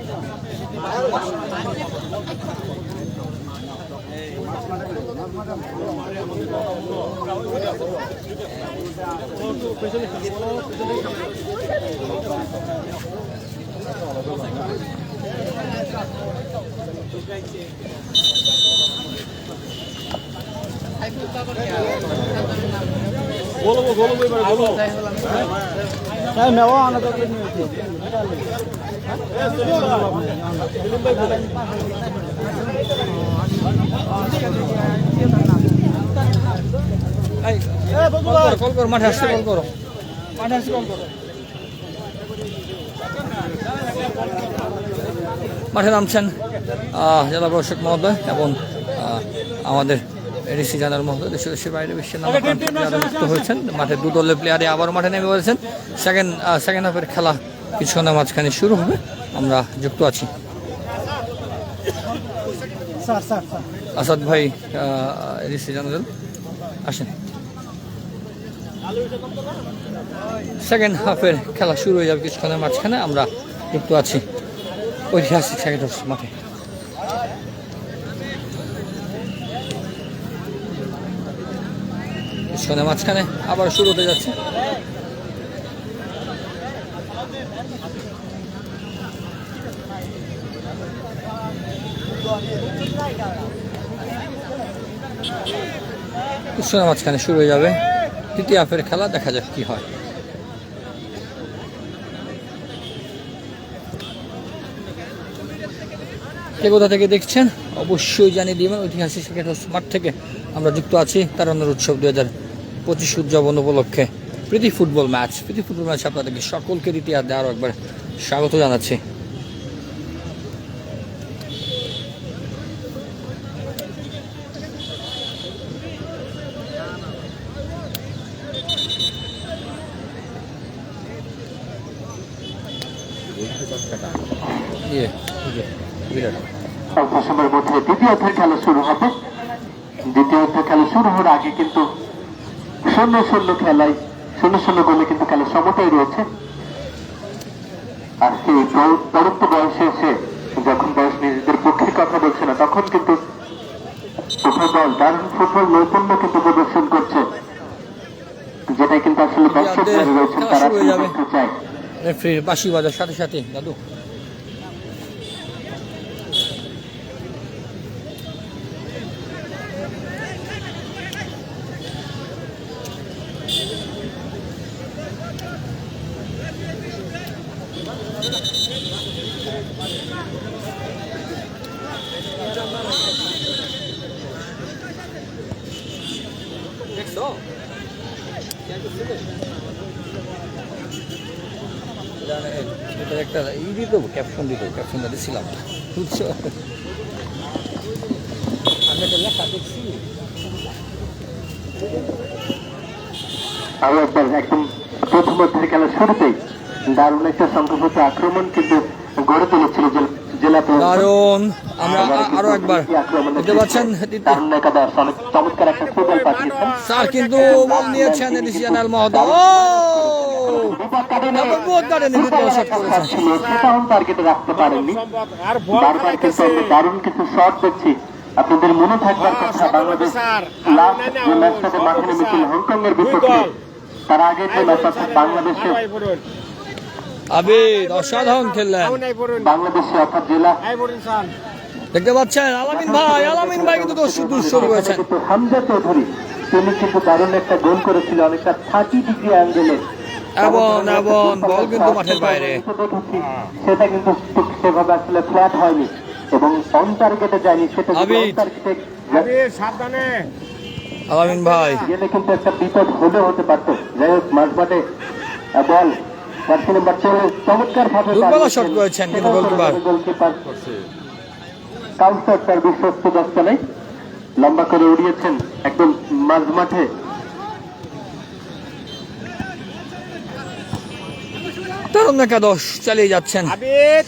কল করো, মাঠে আসতে কল করো। মাঠে নামছেন জেলা প্রশাসক মহোদয় এবং আমাদের এডিসি জেনারেল মহোদয়। দেশের বাইরে বিশ্বের নাম যুক্ত হয়েছেন। মাঠে 2 দলের প্লেয়ারে আবার মাঠে নেমে পড়েছেন। সেকেন্ড হাফের খেলা কিছুক্ষণের মাঝখানে শুরু হবে, আমরা যুক্ত আছি। আসাদ ভাই এডিসি জেনারেল আসেন। সেকেন্ড হাফের খেলা শুরু হয়ে যাবে কিছুক্ষণের মাঝখানে, আমরা যুক্ত আছি ঐতিহাসিক সেকেন্ড হাফ মাঠে। কিছুক্ষণের মাঝখানে আবার শুরু হতে যাচ্ছে। কিছুক্ষণের মাঝখানে শুরু হয়ে যাবে তৃতীয় হাফের খেলা, দেখা যাক কি হয়। কে কোথা থেকে দেখছেন অবশ্যই জানিয়ে দিবেন। ঐতিহাসিক সেকেন্ড হাফ মাঠ থেকে আমরা যুক্ত আছি তারুণ্যের উৎসব 2025 উদযাপন উপলক্ষে প্রীতি ফুটবল ম্যাচ। প্রীতি ফুটবল ম্যাচ আপনাদেরকে সকলকে দ্বিতীয় আরও একবার স্বাগত জানাচ্ছি। অল্প সময়ের মধ্যে দ্বিতীয় অর্ধের খেলা শুরু হবে। দ্বিতীয় অর্ধের খেলা শুরু হওয়ার আগে কিন্তু 0-0 খেলায় 0-0 গোলে কিন্তু খেলা সমতাই রয়েছে। আর সেই পরন্ত বয়সে এসে যখন বয়স নিজেদের পক্ষের কথা বলছে না, তখন কিন্তু উভয় দল দারুণ ফুটবল নৈপুণ্য কিন্তু প্রদর্শন করছে, যেটাই কিন্তু আসলে দর্শক যারা রয়েছেন তারা দেখতে চায়। বাঁশি বাজার সাথে সাথে দাদু একটা ই দিত, ক্যাপশনটা দিছিলাম, বুঝছো? আমি একটা লেখা দেখছি। আরো একবার একদম প্রথম অর্ধের খেলার শুরুতেই দারুণ একটা সংঘবদ্ধ আক্রমণ কিন্তু গড়ে তুলেছিল জেলা দারুণ। আমরা আরো একবার দেখতে পাচ্ছেন চমৎকার একটা ফুটবল পাঠিয়েছেন স্যার, কিন্তু বল নিয়েছেন এডিসি জেনারেল মহোদয়। বিপদ কাটেনি। বিপদ কাটেনি, দুর্বল শট করেছেন। ছিল, সেটাও টার্গেটে রাখতে পারেননি। আর ভয় বারবার কিন্তু আমরা দারুণ কিছু শট দেখছি। আপনাদের মনে থাকবার কথা, বাংলাদেশ লাস্ট যে ম্যাচটাতে মাঠে নেমেছিল হংকং এর বিপক্ষে, তার আগে যে ম্যাচ অর্থাৎ বাংলাদেশে আবিদ অসাধারণ খেললেন। বাংলাদেশে অর্থাৎ জেলা দেখতে পাচ্ছেন আলামিন ভাই কিন্তু দুঃশুরু করেছেন। কিন্তু হামজা চৌধুরী তিনি কিন্তু দারুণ একটা গোল করেছিল, অনেকটা 30 ডিগ্রি অ্যাঙ্গেলে, এবং বল কিন্তু মাঠের বাইরে। সেটা কিন্তু সেভাবে আসলে ফ্ল্যাট হয়নি এবং অন টার্গেটে যায়নি, সেটা আবিদ। সাবধানে আলামিন ভাই গেলে কিন্তু একটা বিপদ হলেও হতে পারতো। যাই হোক, মাঝমাঠে বল জার্সি নাম্বার 40 চমৎকার ভাবে দুর্বল শট করেছেন কিন্তু গোলকিপার। কাউন্টার তার বিশ্বস্ত দস্তানায় লম্বা করে উড়িয়েছেন একদম মাঝমাঠে। তরুণ একাদশ চালিয়ে যাচ্ছেন,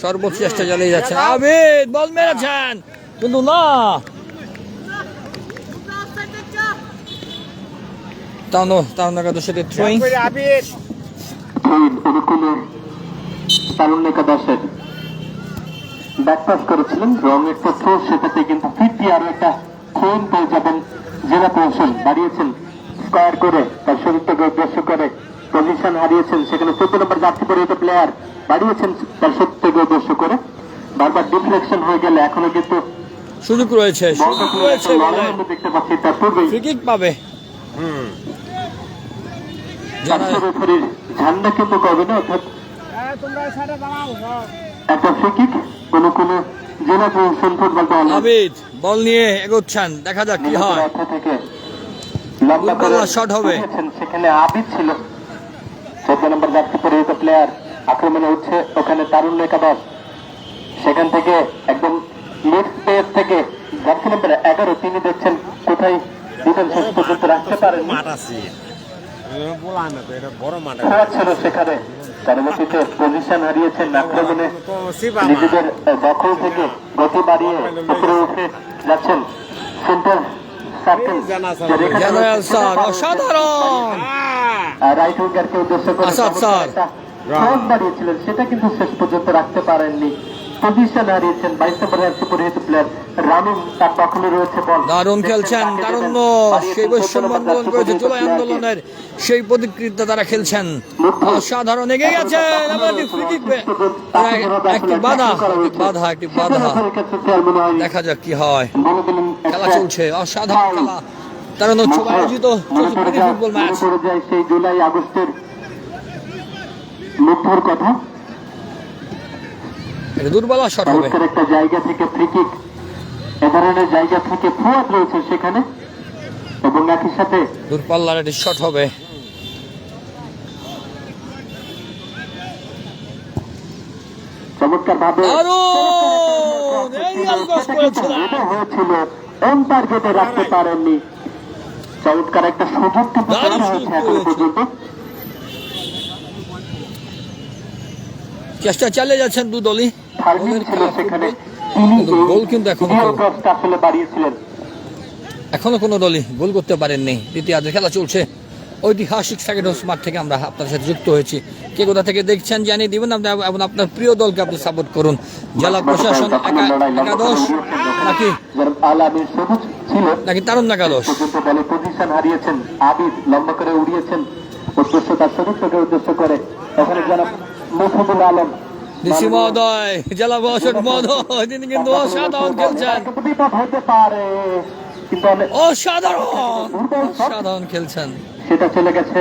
সর্বোচ্চ চেষ্টা চালিয়ে যাচ্ছেন। আবিদ বল মেরেছেন কিন্তু না, তরুণ একাদশের থ্রোয়িং। আবির অনুকূলে তারুণ্য একাদশের ব্যাকপাস করেছিলেন, রং একটা থ্রো, সেটাতে কিন্তু ফিরতি আরো একটা থ্রোইন পেয়ে যাবেন। জেলা প্রশাসন বাড়িয়েছেন স্কোয়ার করে, তার শরীরটাকে উদ্দেশ্য করে পজিশন হারিয়েছেন, সেখানে 14 নম্বর জার্সি পরিহিত প্লেয়ার বাড়িয়েছেন তার শরীরটাকে উদ্দেশ্য করে। বারবার ডিফ্লেকশন হয়ে গেলে এখনো কিন্তু সুযোগ রয়েছে লড়াই আমরা দেখতে পাচ্ছি। তার পূর্বেই ফ্রি কিক পাবে। রেফারির ঝান্ডা কিন্তু করবে না, অর্থাৎ তোমরা সাইডে দাঁড়াও একটা ফ্রি কিক অনুকূলে জেলা প্রশাসন ফুটবল দল। আবিদ বল নিয়ে এগোচ্ছেন, দেখা যাক কি হয়। থেকে লম্বা করে দুর্বল শট হবে। সেখানে আবিদ ছিল 14 নম্বর জার্সি পরিহিত প্লেয়ার, আক্রমণে উঠছে ওখানে তারুণ্য একাদশ। সেখান থেকে একদম মিড স্পেস থেকে জার্সি নম্বর 11 তিনি দেখছেন কোথায় ডিফেন্স শেষ পর্যন্ত রাখতে পারেন। মাঠ আছে বলা না তো, এটা বড় মাঠ ছিল সেখানে, পরবর্তীতে পজিশন হারিয়েছেন আক্রমণে, নিজেদের দখল থেকে গতি বাড়িয়ে উপরে উঠে যাচ্ছেন সেন্টার সার্কেল জেনারেল স্যার অসাধারণ। রাইট উইঙ্গারকে উদ্দেশ্য করে আসাদ স্যার। ক্রস বাড়িয়েছিলেন, সেটা কিন্তু শেষ পর্যন্ত রাখতে পারেননি। পজিশন হারিয়েছেন 22 নম্বর জার্সি পরিহিত প্লেয়ার রামিন, তার দখলে রয়েছে বল। দারুণ খেলছেন তারুণ্য, সেই বৈষম্য আন্দোলন করেছে, জুলাই আন্দোলনের সেই প্রতিকৃতিতে তারা খেলছেন, অসাধারণ এগিয়ে গেছেন। একটি বাধা দেখা যাক কি হয়। খেলা চলছে, অসাধারণ খেলা, তারুণ্য আয়োজিত ফুটবল ম্যাচ। সেই জুলাই আগস্টের মুগ্ধর কথা, দুর্বল শট হবে। একটা জায়গা থেকে ফ্রি কিক, এ ধরনের জায়গা থেকে ফুয়াদ রয়েছে সেখানে, এবং একই সাথে দূরপাল্লার একটি শট হবে। চমৎকার ভাবে হয়েছিল, অন টার্গেটে রাখতে পারেননি। চমৎকার একটা সুযোগ কিন্তু তৈরি হয়েছে এখনো পর্যন্ত। চেষ্টা চালিয়ে যাচ্ছেন দু দলই। ছিল সেখানে, তিনি গোল কিন্তু এখনো আসলে বাড়িয়েছিলেন। এখনো কোনো দলই গোল করতে পারেননি। দ্বিতীয়ার্ধের খেলা চলছে, ঐতিহাসিক সেকেন্ড হাউস মাঠ থেকে আমরা আপনার সাথে যুক্ত হয়েছি। কে কোথা থেকে দেখছেন জানিয়ে দিবেন, এবং আপনার প্রিয় দলকে আপনি সাপোর্ট করুন। জেলা প্রশাসন একাদশ নাকি তারুণ্য একাদশ? পজিশন হারিয়েছেন আবিদ, লম্বা করে উড়িয়েছেন উদ্দেশ্য তার শরীরটাকে উদ্দেশ্য করে, ওখানে যারা মুফিদুল আলম ডিসি মহোদয়, জেলা প্রশাসক মহোদয়, তিনি কিন্তু অসাধারণ খেলছেন, হতে পারে কিন্তু অসাধারণ খেলছেন। সেটা চলে গেছে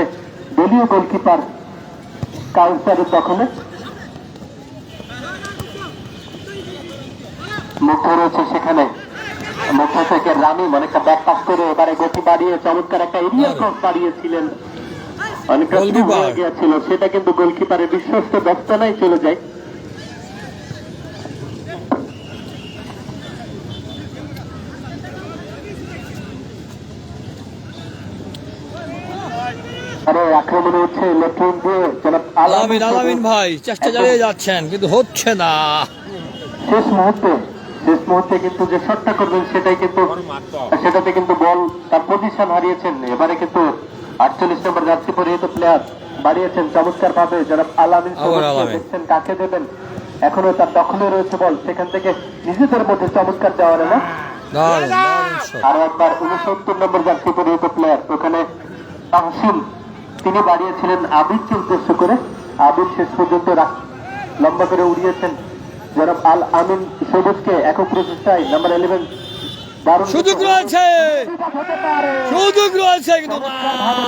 দলীয় গোলকিপার কাউন্টারের দখলে। মুক্ত রয়েছে সেখানে, মুক্ত থেকে রামিম অনেকটা ব্যাক পাস করে এবারে গতি বাড়িয়ে চমৎকার একটা এরিয়া ক্রস বাড়িয়েছিলেন, অনেকটা হয়ে গিয়েছিল, সেটা কিন্তু গোলকিপারের বিশ্বস্ত দস্তানায় চলে যায়। আক্রমণে হচ্ছে আলামিন ভাই চেষ্টা চালিয়ে যাচ্ছেন কিন্তু হচ্ছে না। শেষ মুহূর্তে কিন্তু যে শটটা করবেন সেটাতে কিন্তু বল তার পজিশন হারিয়েছেন। এবারে কিন্তু 48 নম্বর জার্সি পরিহিত প্লেয়ার বাড়িয়েছেন চমৎকার ভাবে জনাব আলামিন আবার আলামিন। দেখছেন কাকে দেবেন, এখনো তার দখলে রয়েছে বল, সেখান থেকে নিজেদের মধ্যে চমৎকার দেওয়ার না দারুণ দারুণ শট। আরো একবার 69 নম্বর জার্সি পরিহিত প্লেয়ার ওখানে তাহসিন, তিনি বাড়িয়েছিলেন আবিদকে উদ্দেশ্য করে। আবিদ শেষ পর্যন্ত লম্বা করে উড়িয়েছেন জনাব আল আমিন সবুজকে একক প্রচেষ্টায় নাম্বার 11 দারুণ সুযোগ রয়েছে, হতে পারে। সুযোগ রয়েছে কিন্তু না।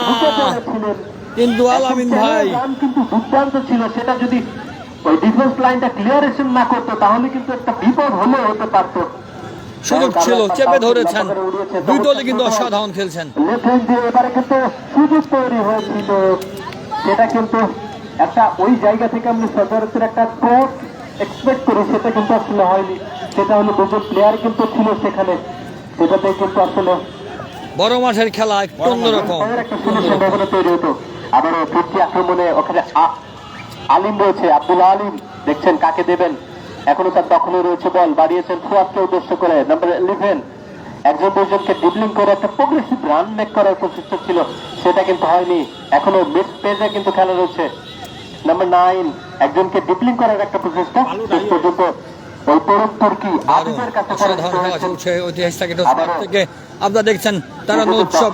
ঢুকে পড়েছিলেন। কিন্তু আলামিন ভাই রান কিন্তু দুর্দান্ত ছিল, সেটা যদি ওই ডিফেন্স লাইনটা ক্লিয়ারেশন না করতো তাহলে কিন্তু একটা বিপদ হলেও হতে পারতো। সুযোগ ছিল, চেপে ধরেছেন। দুই দলই কিন্তু অসাধারণ খেলছেন। লেফট হ্যান্ড দিয়ে এবারে কিন্তু সুযোগ তৈরি হয়েছিল, সেটা কিন্তু একটা ওই জায়গা থেকে আমি সচরাচর একটা ক্রস এক্সপেক্ট করি, সেটা কিন্তু আসলে হয়নি। সেটা হলো দুজন প্লেয়ার কিন্তু ছিল সেখানে, সেটাতে কিন্তু আসলে বড় মাঠের খেলা একটু অন্যরকম। একটা সুন্দর সম্ভাবনা তৈরি হতো। আবার ফিরতি আক্রমণে ওখানে আলিম রয়েছে, আব্দুল আলিম, দেখছেন কাকে দেবেন, এখনো তার দখলে রয়েছে বল, বাড়িয়েছেন ফুয়াদকে উদ্দেশ্য করে নাম্বার 11। একজন দুজনকে ডিবলিং করে একটা প্রোগ্রেসিভ রান মেক করার প্রচেষ্টা ছিল, সেটা কিন্তু হয়নি। এখনো মিড পেজে কিন্তু খেলা রয়েছে নাম্বার 9, একজনকে ডিবলিং করার একটা প্রচেষ্টা, শেষ পর্যন্ত ওই তরুণ তুর্কি দারুণ আবিদের কাছে অসাধারণ খেলা চলছে ঐতিহাসিক স্পট থেকে। আপনারা দেখছেন তারানো উৎসব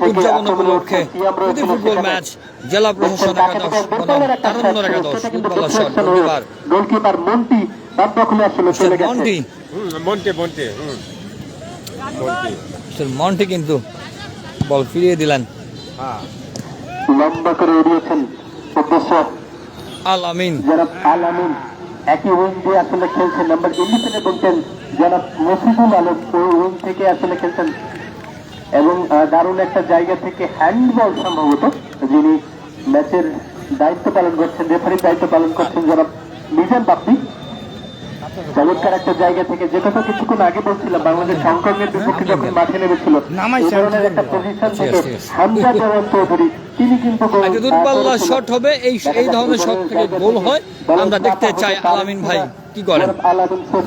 উদযাপন উপলক্ষে প্রতি ফুটবল ম্যাচ জেলা প্রশাসন একাদশ বনাম তারুণ্যর একাদশ footballer shot goalkeeper goalkeeper Monti তার দখলে আসলে চলে গেছে। মন্টি মন্টে মন্টে মন্টে মন্টি কিন্তু বল ফিরিয়ে দিলেন। হ্যাঁ লম্বা করে উড়িয়েছেন উদ্দেশ্য আলামিন জনাব আল আমিন, একই উইং দিয়ে আসলে খেলছেন নাম্বার 11 বলছেন জনাব মফিজুল আলম, ওই উইং থেকে আসলে খেলছেন এবং দারুণ একটা জায়গা থেকে হ্যান্ডবল সম্ভবত যিনি ম্যাচের দায়িত্ব পালন করছেন, রেফারির দায়িত্ব পালন করছেন জনাব মিজান বাপ্পি। চমৎকার একটা জায়গা থেকে, যে কথা কিছুক্ষণ আগে বলছিলাম, বাংলাদেশ হংকংয়ের বিপক্ষে যখন মাঠে নেমেছিল এই ধরনের একটা পজিশন থেকে হামজা জামান চৌধুরী তিনি কিন্তু গোল একটা দূরপাল্লার শট হবে, এই ধরনের শট থেকে গোল হয়। আমরা দেখতে চাই আলামিন ভাই কি করেন,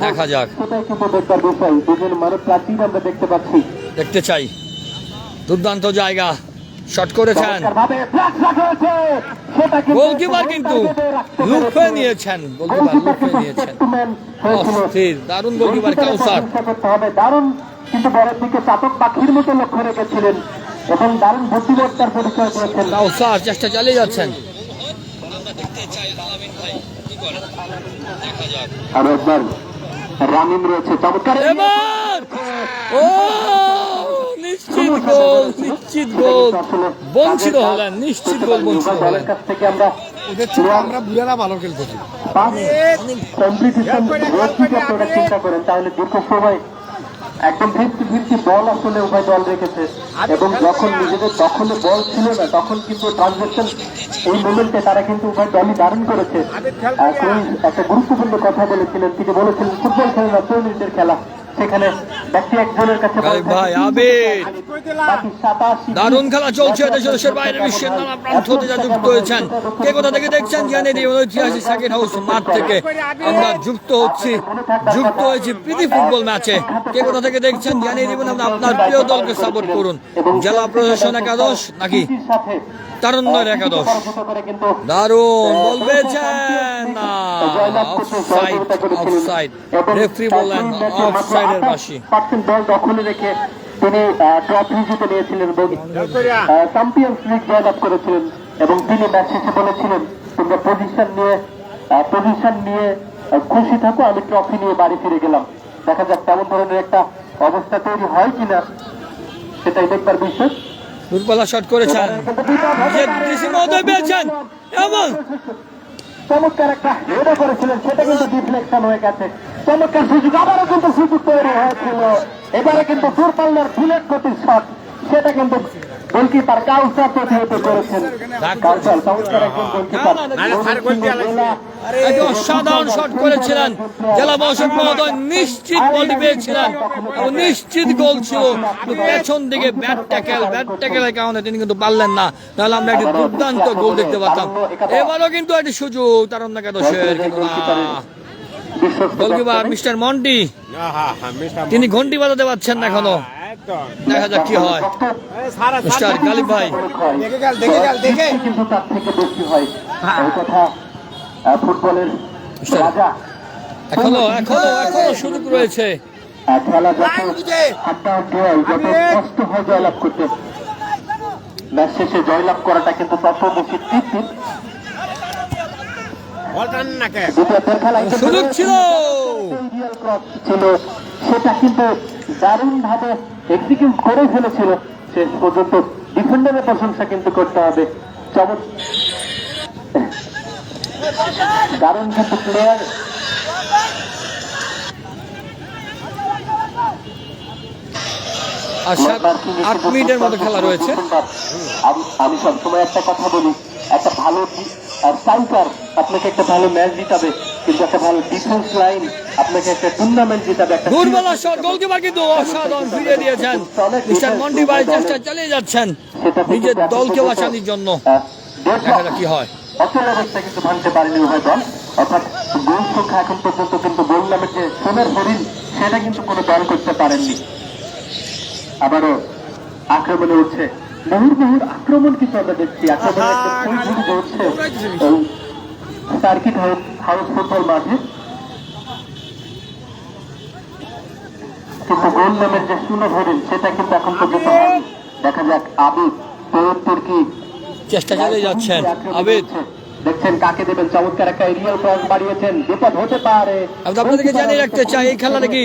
দেখা যাক। সেটাই কিন্তু দেখবার বিষয়, দুজন মানব প্রাচীন আমরা দেখতে পাচ্ছি। দেখতে চাই। দুর্দান্ত জায়গা, শট করেছেন গোলকিপার, কিন্তু লুফে নিয়েছেন, গোলকিপার লুফে নিয়েছেন। অস্থির দারুণ গোলকিপার কাউসার। দারুণ কিন্তু বলের দিকে চাতক পাখির মতো লক্ষ্য রেখেছিলেন এবং দারুণ বুদ্ধিমত্তার পরিচয় দিয়েছেন। কাউসার চেষ্টা চালিয়ে যাচ্ছেন। আর একবার রামিম রয়েছে চমৎকার, এবার ও নিশ্চিত গোল, নিশ্চিত গোল, বঞ্চিত হলেন, নিশ্চিত গোল বঞ্চিত হলেন। কাছ থেকে আমরা আমরা বুড়ারা ভালো খেলতেছি। কম্পিটিশন আপনারা চিন্তা করেন তাহলে দীর্ঘ সময় একদম 50-50 বল আসলে উভয় দল রেখেছে এবং যখন নিজেদের দখলে বল ছিল না তখন কিন্তু ট্রানজেকশন এই মোমেন্টে তারা কিন্তু উভয় দলই দারুণ করেছে। একটা গুরুত্বপূর্ণ কথা বলেছিলেন, তিনি বলেছিলেন ফুটবল খেলা না 4 মিনিটের খেলা, সেখানে ব্যক্তি একজনের কাছে ভাই আবিদ দারুণ খেলা চলছে। দেশের বাইরে বিশ্বের নানা প্রান্ত থেকে যা যুক্ত হয়েছেন, কে কোথা থেকে দেখছেন জানিয়ে দিই। ঐতিহাসিক সাকিব হাউস মাঠ থেকে আমরা যুক্ত হয়েছি প্রীতি ফুটবল ম্যাচে। কে কোথা থেকে দেখছেন জানিয়ে দিবেন, আপনার প্রিয় দলকে সাপোর্ট করুন। জেলা প্রশাসন একাদশ নাকি তারুণ্যের একাদশ। দারুণ বল পেয়েছেন না, অফসাইড, অফসাইড। রেফারি বললেন অফসাইডের বাসি। বল দখলে রেখে তিনি ট্রফি জিতে নিয়েছিলেন এবং চ্যাম্পিয়ন্স লিগ জয়লাভ করেছিলেন এবং তিনি ম্যাচ শেষে বলেছিলেন তোমরা পজিশন নিয়ে খুশি থাকো, আমি ট্রফি নিয়ে বাড়ি ফিরে গেলাম। দেখা যাক তেমন ধরনের একটা অবস্থা তৈরি হয় কিনা, সেটাই দেখবার বিষয়। দূরপাল্লা শট করেছেন, পেয়েছেন এবং চমৎকার একটা হেডও করেছিলেন, সেটা কিন্তু ডিফ্লেকশন হয়ে গেছে। চমৎকার সুযোগ, আবারও কিন্তু সুযোগ তৈরি হয়েছিল। এবারে কিন্তু দূরপাল্লার বুলেট গতির শট, সেটা কিন্তু গোলকিপার কাউসার প্রতিহত করেছেন। কাউসার চমৎকার একজন গোলকিপার, অসাধারণ শট করেছিলেন। জেলা প্রশাসক মহোদয় নিশ্চিত বলটি পেয়েছিলেন এবং নিশ্চিত গোল ছিল, পেছন দিকে ব্যাট ট্যাকেলের কারণে তিনি কিন্তু পারলেন না, তাহলে আমরা একটি দুর্দান্ত গোল দেখতে পারতাম। এবারও কিন্তু একটি সুযোগ তারুণ্য একাদশের, গোলকিপার মিস্টার মন্টি তিনি ঘন্টি বাজাতে পারছেন না এখনো। একদম দেখা যাক কি হয়। মিস্টার গালিব ভাই দেখে কিন্তু তার থেকে বেশি হয় এই কথা ফুটবলের মিস্টার রাজা এখনো সুযোগ রয়েছে। খেলা যত হাড্ডা হয় যত কষ্ট হয় জয়লাভ করতে, ম্যাচ শেষে জয়লাভ করাটা কিন্তু তত বেশি তৃপ্তির। দ্বিতীয়ার্ধের খেলায় কিন্তু সুযোগ ছিল। রিয়াল ক্রস ছিল, সেটা কিন্তু দারুণ ভাবে এক্সিকিউট করে ফেলেছিল শেষ পর্যন্ত। ডিফেন্ডারের প্রশংসা কিন্তু করতে হবে, দারুণ কিন্তু প্লেয়ার। আর 8 মিনিটের মতো খেলা রয়েছে। আমি সবসময় একটা কথা বলি, একটা ভালো স্ট্রাইকার আপনাকে একটা ভালো ম্যাচ জিতাবে, কিন্তু একটা ভালো ডিফেন্স লাইন আপনাকে একটা টুর্নামেন্ট জিতাবে। একটা দুর্বল শট, গোলকিপার কিন্তু অসাধারণ ফিরিয়ে দিয়েছেন। মিস্টার মন্টি ভাই চেষ্টা চালিয়ে যাচ্ছেন নিজের দলকে বাঁচানোর জন্য। দেখা যাক কি হয়। অচল অবস্থা কিন্তু ভাঙতে পারেনি উভয় দল, অর্থাৎ গোল সংখ্যা এখন পর্যন্ত কিন্তু গোল নামের যে সোনার হরিণ সেটা কিন্তু কোনো দল করতে পারেননি। আবারও আক্রমণে উঠছে, মুহুর্মুহুর আক্রমণ কিন্তু আমরা দেখছি। আক্রমণে একটা ফুলঝুরি উঠছে সার্কিট হাউস ফুটবল মাঠে, কিন্তু গোল নামের যে সোনার হরিণ সেটা কিন্তু এখন পর্যন্ত হয়নি। দেখা যাক আবিদ তুর্কি চেষ্টা চালিয়ে যাচ্ছেন আবিদ। দেখছেন কাকে দেবেন, চমৎকার একটা এরিয়াল ক্রস বাড়িয়েছেন, বিপদ হতে পারে। আমি আপনাদেরকে জানিয়ে রাখতে চাই এই খেলাটা কি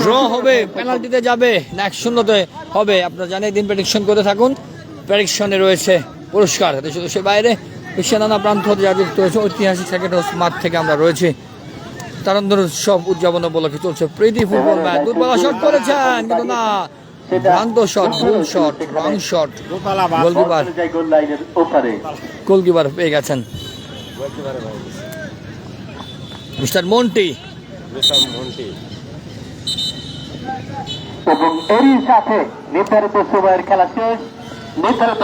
ড্র হবে, পেনাল্টিতে যাবে না 1-0 হবে, আপনারা জানিয়ে দিন। প্রেডিকশন করে থাকুন, প্রেডিকশনে রয়েছে পুরস্কার। দেশে দেশের বাইরে বিশ্বের নানা প্রান্ত হতে যা যুক্ত হয়েছে ঐতিহাসিক সেকেন্ড হাউস মাঠ থেকে আমরা রয়েছি। তারন্দর সব উদযাপন উপলক্ষে চলছে প্রীতি ফুটবল ম্যাচ। দুর্বল শট করেছেন কিন্তু না, ভ্রান্ত শট, ভুল শট, রং শট। গোলকিপার পেয়ে গেছেন মিস্টার মন্টি। এবং এরই সাথে নির্ধারিত সময়ের খেলা শেষ।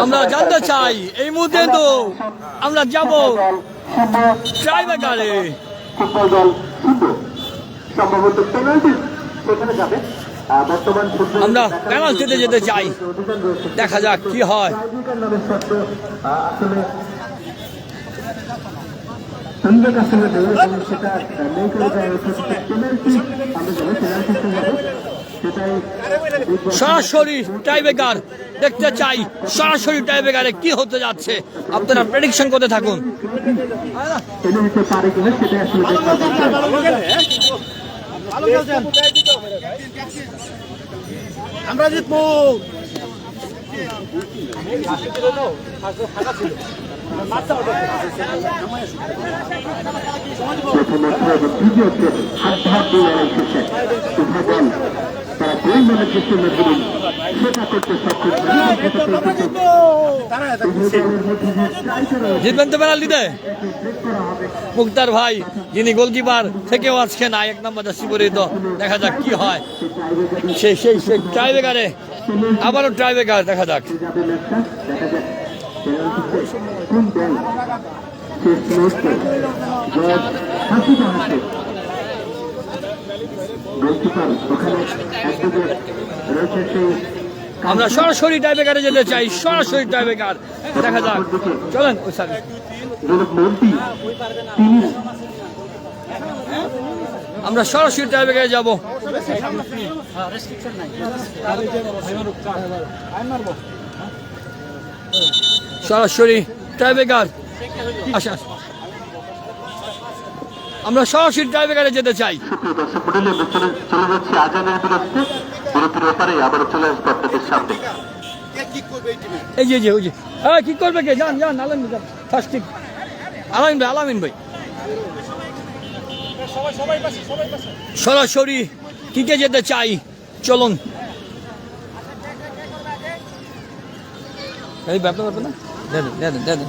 আমরা জানতে চাই এই মুহূর্তে তো আমরা যাব ট্রাইব্রেকারে। ফুটবল দল শূন্য, সম্ভবত পেনাল্টি সেখানে যাবে। বর্তমান আমরা পেনাল্টিতে যেতে চাই, দেখা যাক কি হয়। সরাসরি টাইব্রেকার দেখতে চাই, সরাসরি টাইব্রেকারে কি হতে যাচ্ছে আপনারা প্রেডিকশন করতে থাকুন। আমরা জিতবো। জিতবেন তো পেনাল্টিতে? মুক্তার ভাই যিনি গোলকিপার থেকেও আজকে না, 1 নম্বর জার্সি পরিহিত। দেখা যাক কি হয়। সেই সেই সেই ট্রাইব্রেকারে আবারও ট্রাইব্রেকার, দেখা যাক। আমরা সরাসরি টাইব্রেকারে যেতে চাই, সরাসরি টাইব্রেকার, দেখা যাক। চলেন ওই সাইডে। আমরা সরাসরি টাইব্রেকারে যাব। সরাসরি টাইব্রেকার, আচ্ছা আমরা সরাসরি টাইব্রেকারে যেতে চাই। এই যে ওই যে কি করবে কে? যান যান, আলামিন যান, ফার্স্ট ঠিক আলামিন ভাই সরাসরি কিকে যেতে চাই। চলুন, এই ব্যাপার না, দেন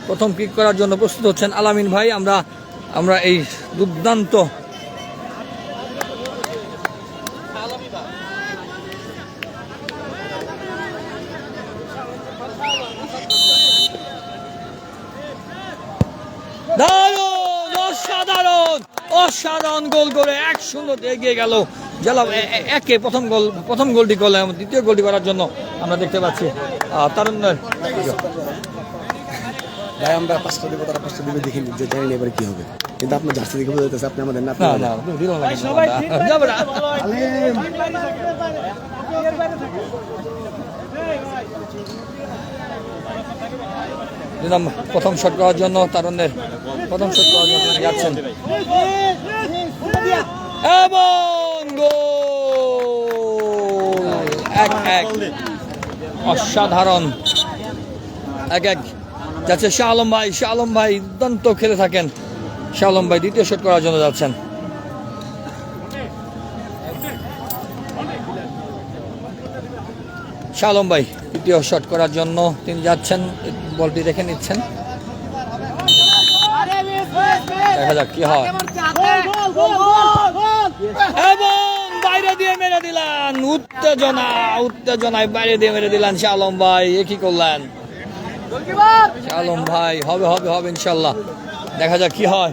প্রথম কিক করার জন্য প্রস্তুত হচ্ছেন আলামিন ভাই। আমরা আমরা এই দুর্দান্ত দারুণ অসাধারণ অসাধারণ গোল করে 1-0 এগিয়ে গেল জেলা একে প্রথম গোলটি করলেন এবং দ্বিতীয় গোলটি করার জন্য আমরা দেখতে পাচ্ছি তারুণ্যের ভাই আমরা 5টা দেবো তারা 5টা দিবে দেখিনি যে জানি না এবার কি হবে কিন্তু আপনার জার্সি দেখে বোঝা যাচ্ছে আপনি আমাদের না না না দিল না যাবে না প্রথম শট করার জন্য তারুণ্যের প্রথম শট করার জন্য তিনি যাচ্ছেন এবং গোল 1-1 অসাধারণ 1-1 যাচ্ছে শাহ আলম ভাই দুর্দান্ত খেলে থাকেন শাহ আলম ভাই দ্বিতীয় শট করার জন্য যাচ্ছেন শাহ আলম ভাই দ্বিতীয় শট করার জন্য তিনি যাচ্ছেন বলটি রেখে নিচ্ছেন দেখা যাক কি হয় এবং বাইরে দিয়ে মেরে দিলেন উত্তেজনায় বাইরে দিয়ে মেরে দিলেন শাহ আলম ভাই এ কি করলেন শাহ আলম ভাই হবে ইনশাল্লাহ দেখা যাক কি হয়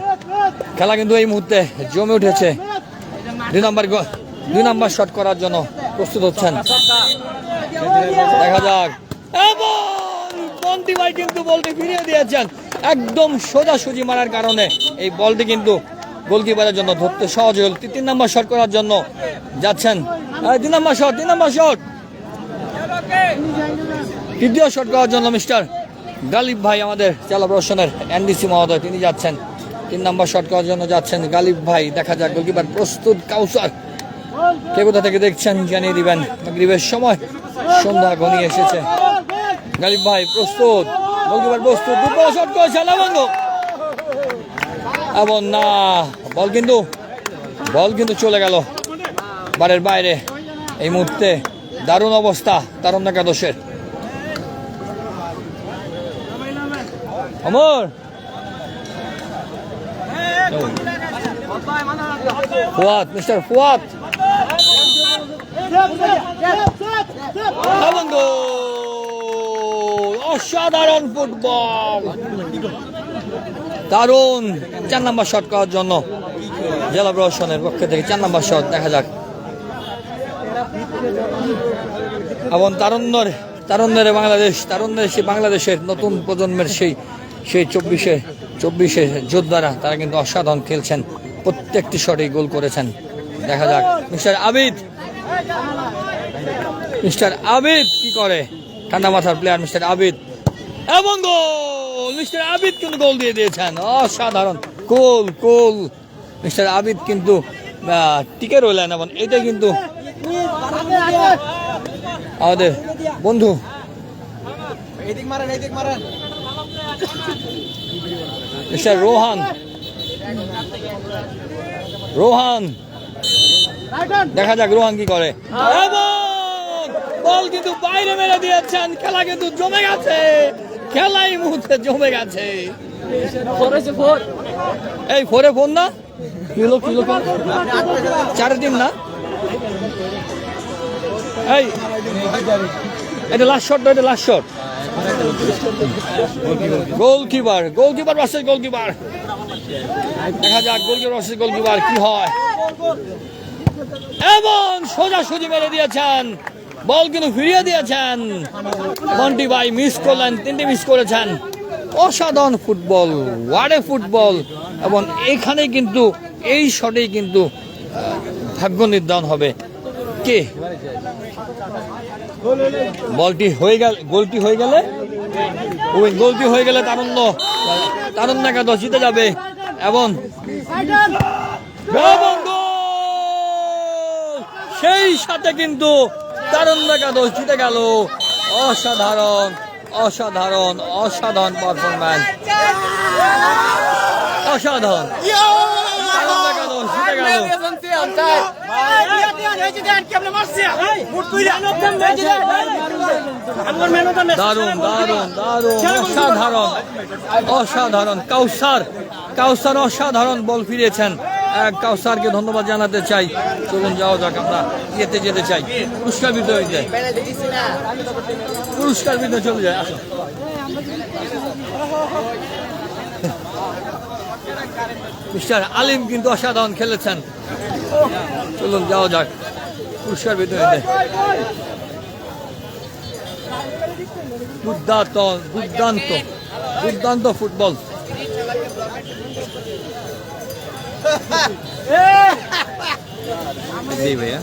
খেলা কিন্তু এই মুহূর্তে জমে উঠেছে 2 নম্বর শট করার জন্য প্রস্তুত হচ্ছেন দেখা যাক এবং বন্টি ভাই কিন্তু বলটি ফিরিয়ে দিয়েছেন একদম সোজাসুজি মারার কারণে এই বলটি কিন্তু গোলকিপারের জন্য ধরতে সহজ হল 3 নম্বর শট করার জন্য যাচ্ছেন 3 নম্বর শট তৃতীয় শট করার জন্য মিস্টার গালিব ভাই আমাদের জেলা প্রশাসনের এনডিসি মহোদয় তিনি যাচ্ছেন 3 নম্বর শট করার জন্য যাচ্ছেন গালিব ভাই দেখা যাক গোলকিপার প্রস্তুত কাউসার কে কোথা থেকে দেখছেন জানিয়ে দিবেন মাগরিবের সময় সন্ধ্যা ঘনিয়ে এসেছে গালিব ভাই প্রস্তুত গোলকিপার প্রস্তুত দুটো শট করেছেন এবং না বল কিন্তু চলে গেল বারের বাইরে এই মুহূর্তে দারুণ অবস্থা তারুণ্য একাদশের অমর ফুয়াদ মিস্টার ফুয়াদ অসাধারণ ফুটবল দারুণ 4 নম্বর শট করার জন্য জেলা প্রশাসনের পক্ষ থেকে 4 নম্বর শট দেখা যাক এবং তারুণ্যের বাংলাদেশের নতুন প্রজন্মের সেই 24 যোদ্ধারা তারা কিন্তু অসাধারণ খেলছেন প্রত্যেকটি শটেই গোল করেছেন দেখা যাক মিস্টার আবিদ কি করে ঠান্ডা মাথার প্লেয়ার মিস্টার আবিদ এবং গোল মিস্টার আবিদ কিন্তু গোল দিয়ে দিয়েছেন অসাধারণ গোল মিস্টার আবিদ কিন্তু টিকে রইলেন এবং এটা কিন্তু আমাদের বন্ধু মিস্টার রোহান দেখা যাক রোহান কি করে এবং বল কিন্তু বাইরে মেরে দিয়েছেন খেলা কিন্তু জমে গেছে খেলাই মুহূর্তে জমে গেছে এই 4 না কিলো 4 না এই এটা last shot goalkeeper versus goalkeeper দেখা যাক গোলকিপার কি হয় এবং সোজাসুজি মেরে দিয়েছেন বল কিন্তু ফিরিয়ে দিয়েছেন মন্টি ভাই মিস করলেন 3টি মিস করেছেন অসাধারণ ফুটবল ওয়ার্ডে ফুটবল এবং এইখানে কিন্তু এই শটেই কিন্তু ভাগ্য নির্ধারণ হবে কে গোলটি হয়ে গেলে তারুণ্য একাদশ জিতে যাবে এবং সেই সাথে কিন্তু তারুণ্য একাদশ জিতে গেল অসাধারণ পারফরম্যান্স অসাধারণ তারুণ্য একাদশ জিতে গেল দারুণ দারুণ দারুণ অসাধারণ অসাধারণ কাউসার অসাধারণ বল ফিরিয়েছেন। কাউসারকে ধন্যবাদ জানাতে চাই। চলুন যাওয়া যাক, আমরা যেতে চাই পুরস্কার বিতরণীতে। পুরস্কার বিতরণ চলে যায়, আসুন। মিস্টার আলিম কিন্তু অসাধারণ খেলেছেন। চলুন যাওয়া যাক পুরস্কার বিতরণীতে। দুর্দান্ত দুর্দান্ত দুর্দান্ত ফুটবল। জি ভাইয়া,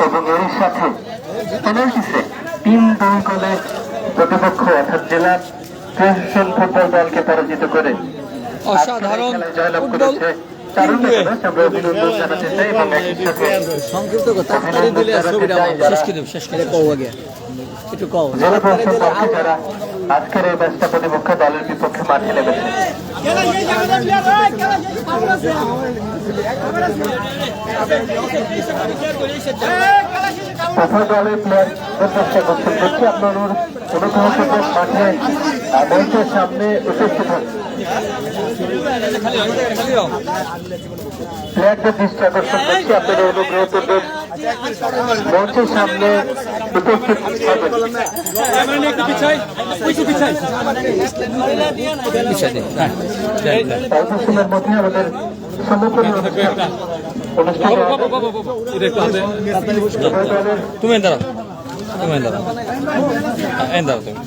এবং এর সাথে পেনাল্টিসে 3-2 গোলে প্রতিপক্ষ অর্থাৎ জেলা প্রশাসন ফুটবল দলকে পরাজিত করে অসাধারণ জয়লাভ ফুটবল। করেছে। আমরা অভিনন্দন জানাতে চাই এবং একই সাথে সংক্ষিপ্ত কথা তাড়াতাড়ি দিলে ছবিটা শেষ করে কও আগে একটু কও। জেলা প্রশাসন দলকে যারা আজকের এই ম্যাচটা প্রতিপক্ষ দলের বিপক্ষে মাঠে নেমেছে। উভয় দলের প্লেয়ার চেষ্টা করছেন। দেখছি আপনার অনুগ্রহ করে মাঠে মঞ্চের সামনে উপস্থিত হন। প্লেয়ারদের দৃষ্টি আকর্ষণ করছি, আপনাদের অনুগ্রহ করে মঞ্চের সামনে উপস্থিত হবেন। অল্প সময়ের মধ্যে আমাদের সম্মুখীন তুমি দাঁড়াও, তুমি দাঁড়াও, দাঁড়াও তুমি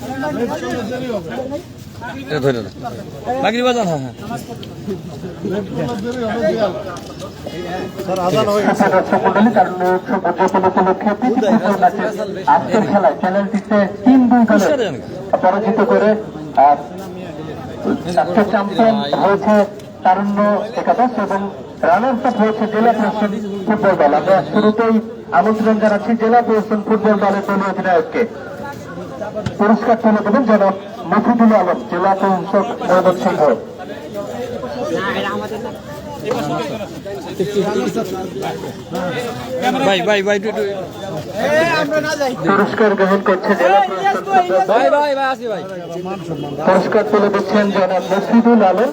এটা ধরে দাও। বাকি বাজান, হ্যাঁ হ্যাঁ আজকের খেলায় পেনাল্টিতে 3-2 গোলে পরাজিত করে আজকের চ্যাম্পিয়ন হয়েছে তারুণ্য একাদশ এবং রানার্স আপ হয়েছে জেলা প্রশাসন ফুটবল দল। আমরা শুরুতেই আমন্ত্রণ জানাচ্ছি জেলা প্রশাসন ফুটবল দলের দলীয় অধিনায়ককে। পুরস্কার তুলে দেবেন জনাব মফিদুল আলম, জেলা প্রশাসক ময়মনসিংহ। পুরস্কার গ্রহণ করছে জেলা পুরস্কার তুলে দিচ্ছেন জনাব মফিদুল আলম,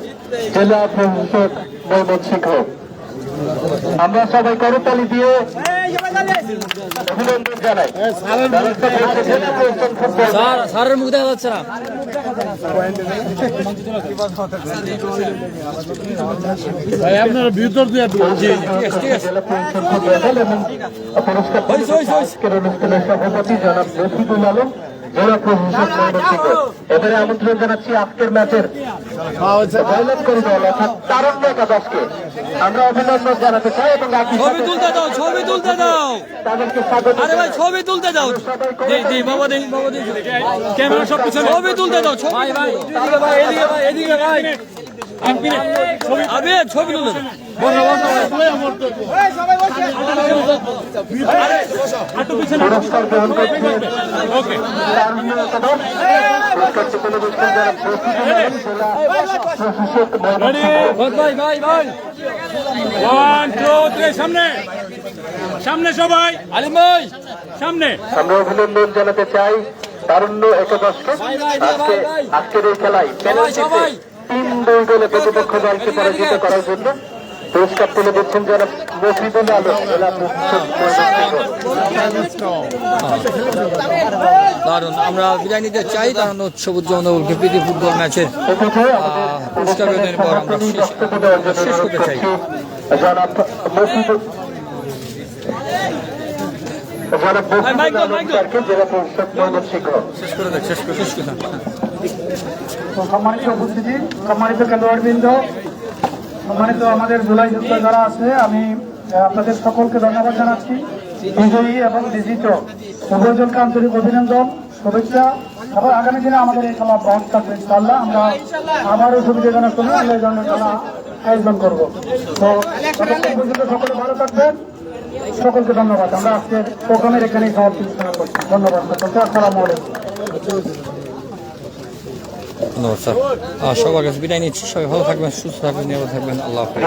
জেলা প্রশাসক ময়মনসিংহ। আমরা সবাই করতালি দিয়ে অভিনন্দন জানাই। স্যারের মুখ দেখা যাচ্ছে না। আপনারা ভিতর দিয়ে পুরস্কার অনুষ্ঠানের সভাপতি জনাব রশিদুল আলম, জেলা প্রশাসক ময়মনসিংহ। এবারে আমন্ত্রণ জানাচ্ছি আজকের ম্যাচের জয়লাভ করে দল অর্থাৎ তারুণ্য একাদশকে আমরা অভিনন্দন জানাতে চাই এবং ছবি তুলতে দাও, ছবি তুলতে দাও, তাদেরকে স্বাগত। আরে ভাই ছবি তুলতে দাও, বাবা দেই ক্যামেরা সব পিছনে, ছবি তুলতে দাও। ভাই ভাই এদিকে ভাই, এদিকে ভাই, এদিকে ভাই, আবে ছবি তুলতে দাও। পুরস্কার গ্রহণ করছে তারুণ্য একাদশ। পুরস্কারটি তুলে দিচ্ছেন যারা প্রশাসক ময়মনসিংহ। সামনে সামনে সবাই, আলিম ভাই সামনে। আমরা অভিনন্দন জানাতে চাই তারুণ্য একাদশকে। আজকের এই খেলায় পেনাল্টিতে 3-2 গোলে প্রতিপক্ষ দলকে পরাজিত করার জন্য পুরস্কার তুলে দিচ্ছেন যারা মফিদুল আলম, জেলা প্রশাসক ময়মনসিংহ। দারুন, আমরা বিদায় নিতে চাই। কারণ সবুজ জনবলকে প্রীতি ফুটবল ম্যাচের পুরস্কার বিতরণের পর আমরা শেষ করতে চাই। জনাব মফিদুল জেলা প্রশাসক ময়মনসিংহ। শেষ করে দেখ, শেষ করে সম্মানিত উপস্থিতি, সম্মানিত খেলোয়াড়বৃন্দ, সম্মানিত আমাদের জুলাই যোদ্ধা যারা আছে, আমি আপনাদের সকলকে ধন্যবাদ জানাচ্ছি। বিজয়ী এবং বিজিত উভয়জনকে আন্তরিক অভিনন্দন, শুভেচ্ছা এবং আগামী দিনে আমাদের এই খেলা বন্ধ থাকবে ইনশাআল্লাহ। আমরা আবারও সুবিধাজনক সময় আমরা এই ধরনের খেলা আয়োজন করবো। তো ততক্ষণ পর্যন্ত সকলে ভালো থাকবেন, সকলকে ধন্যবাদ। আমরা আজকের প্রোগ্রামের এখানেই সমাপ্তি ঘোষণা করছি। ধন্যবাদ সকলকে। আসসালামু আলাইকুম। ধন্যবাদ স্যার। সবার কাছে বিদায় নিচ্ছি। সবাই ভালো থাকবেন, সুস্থ থাকবেন, নিরাপদ থাকবেন। আল্লাহ হাফেজ।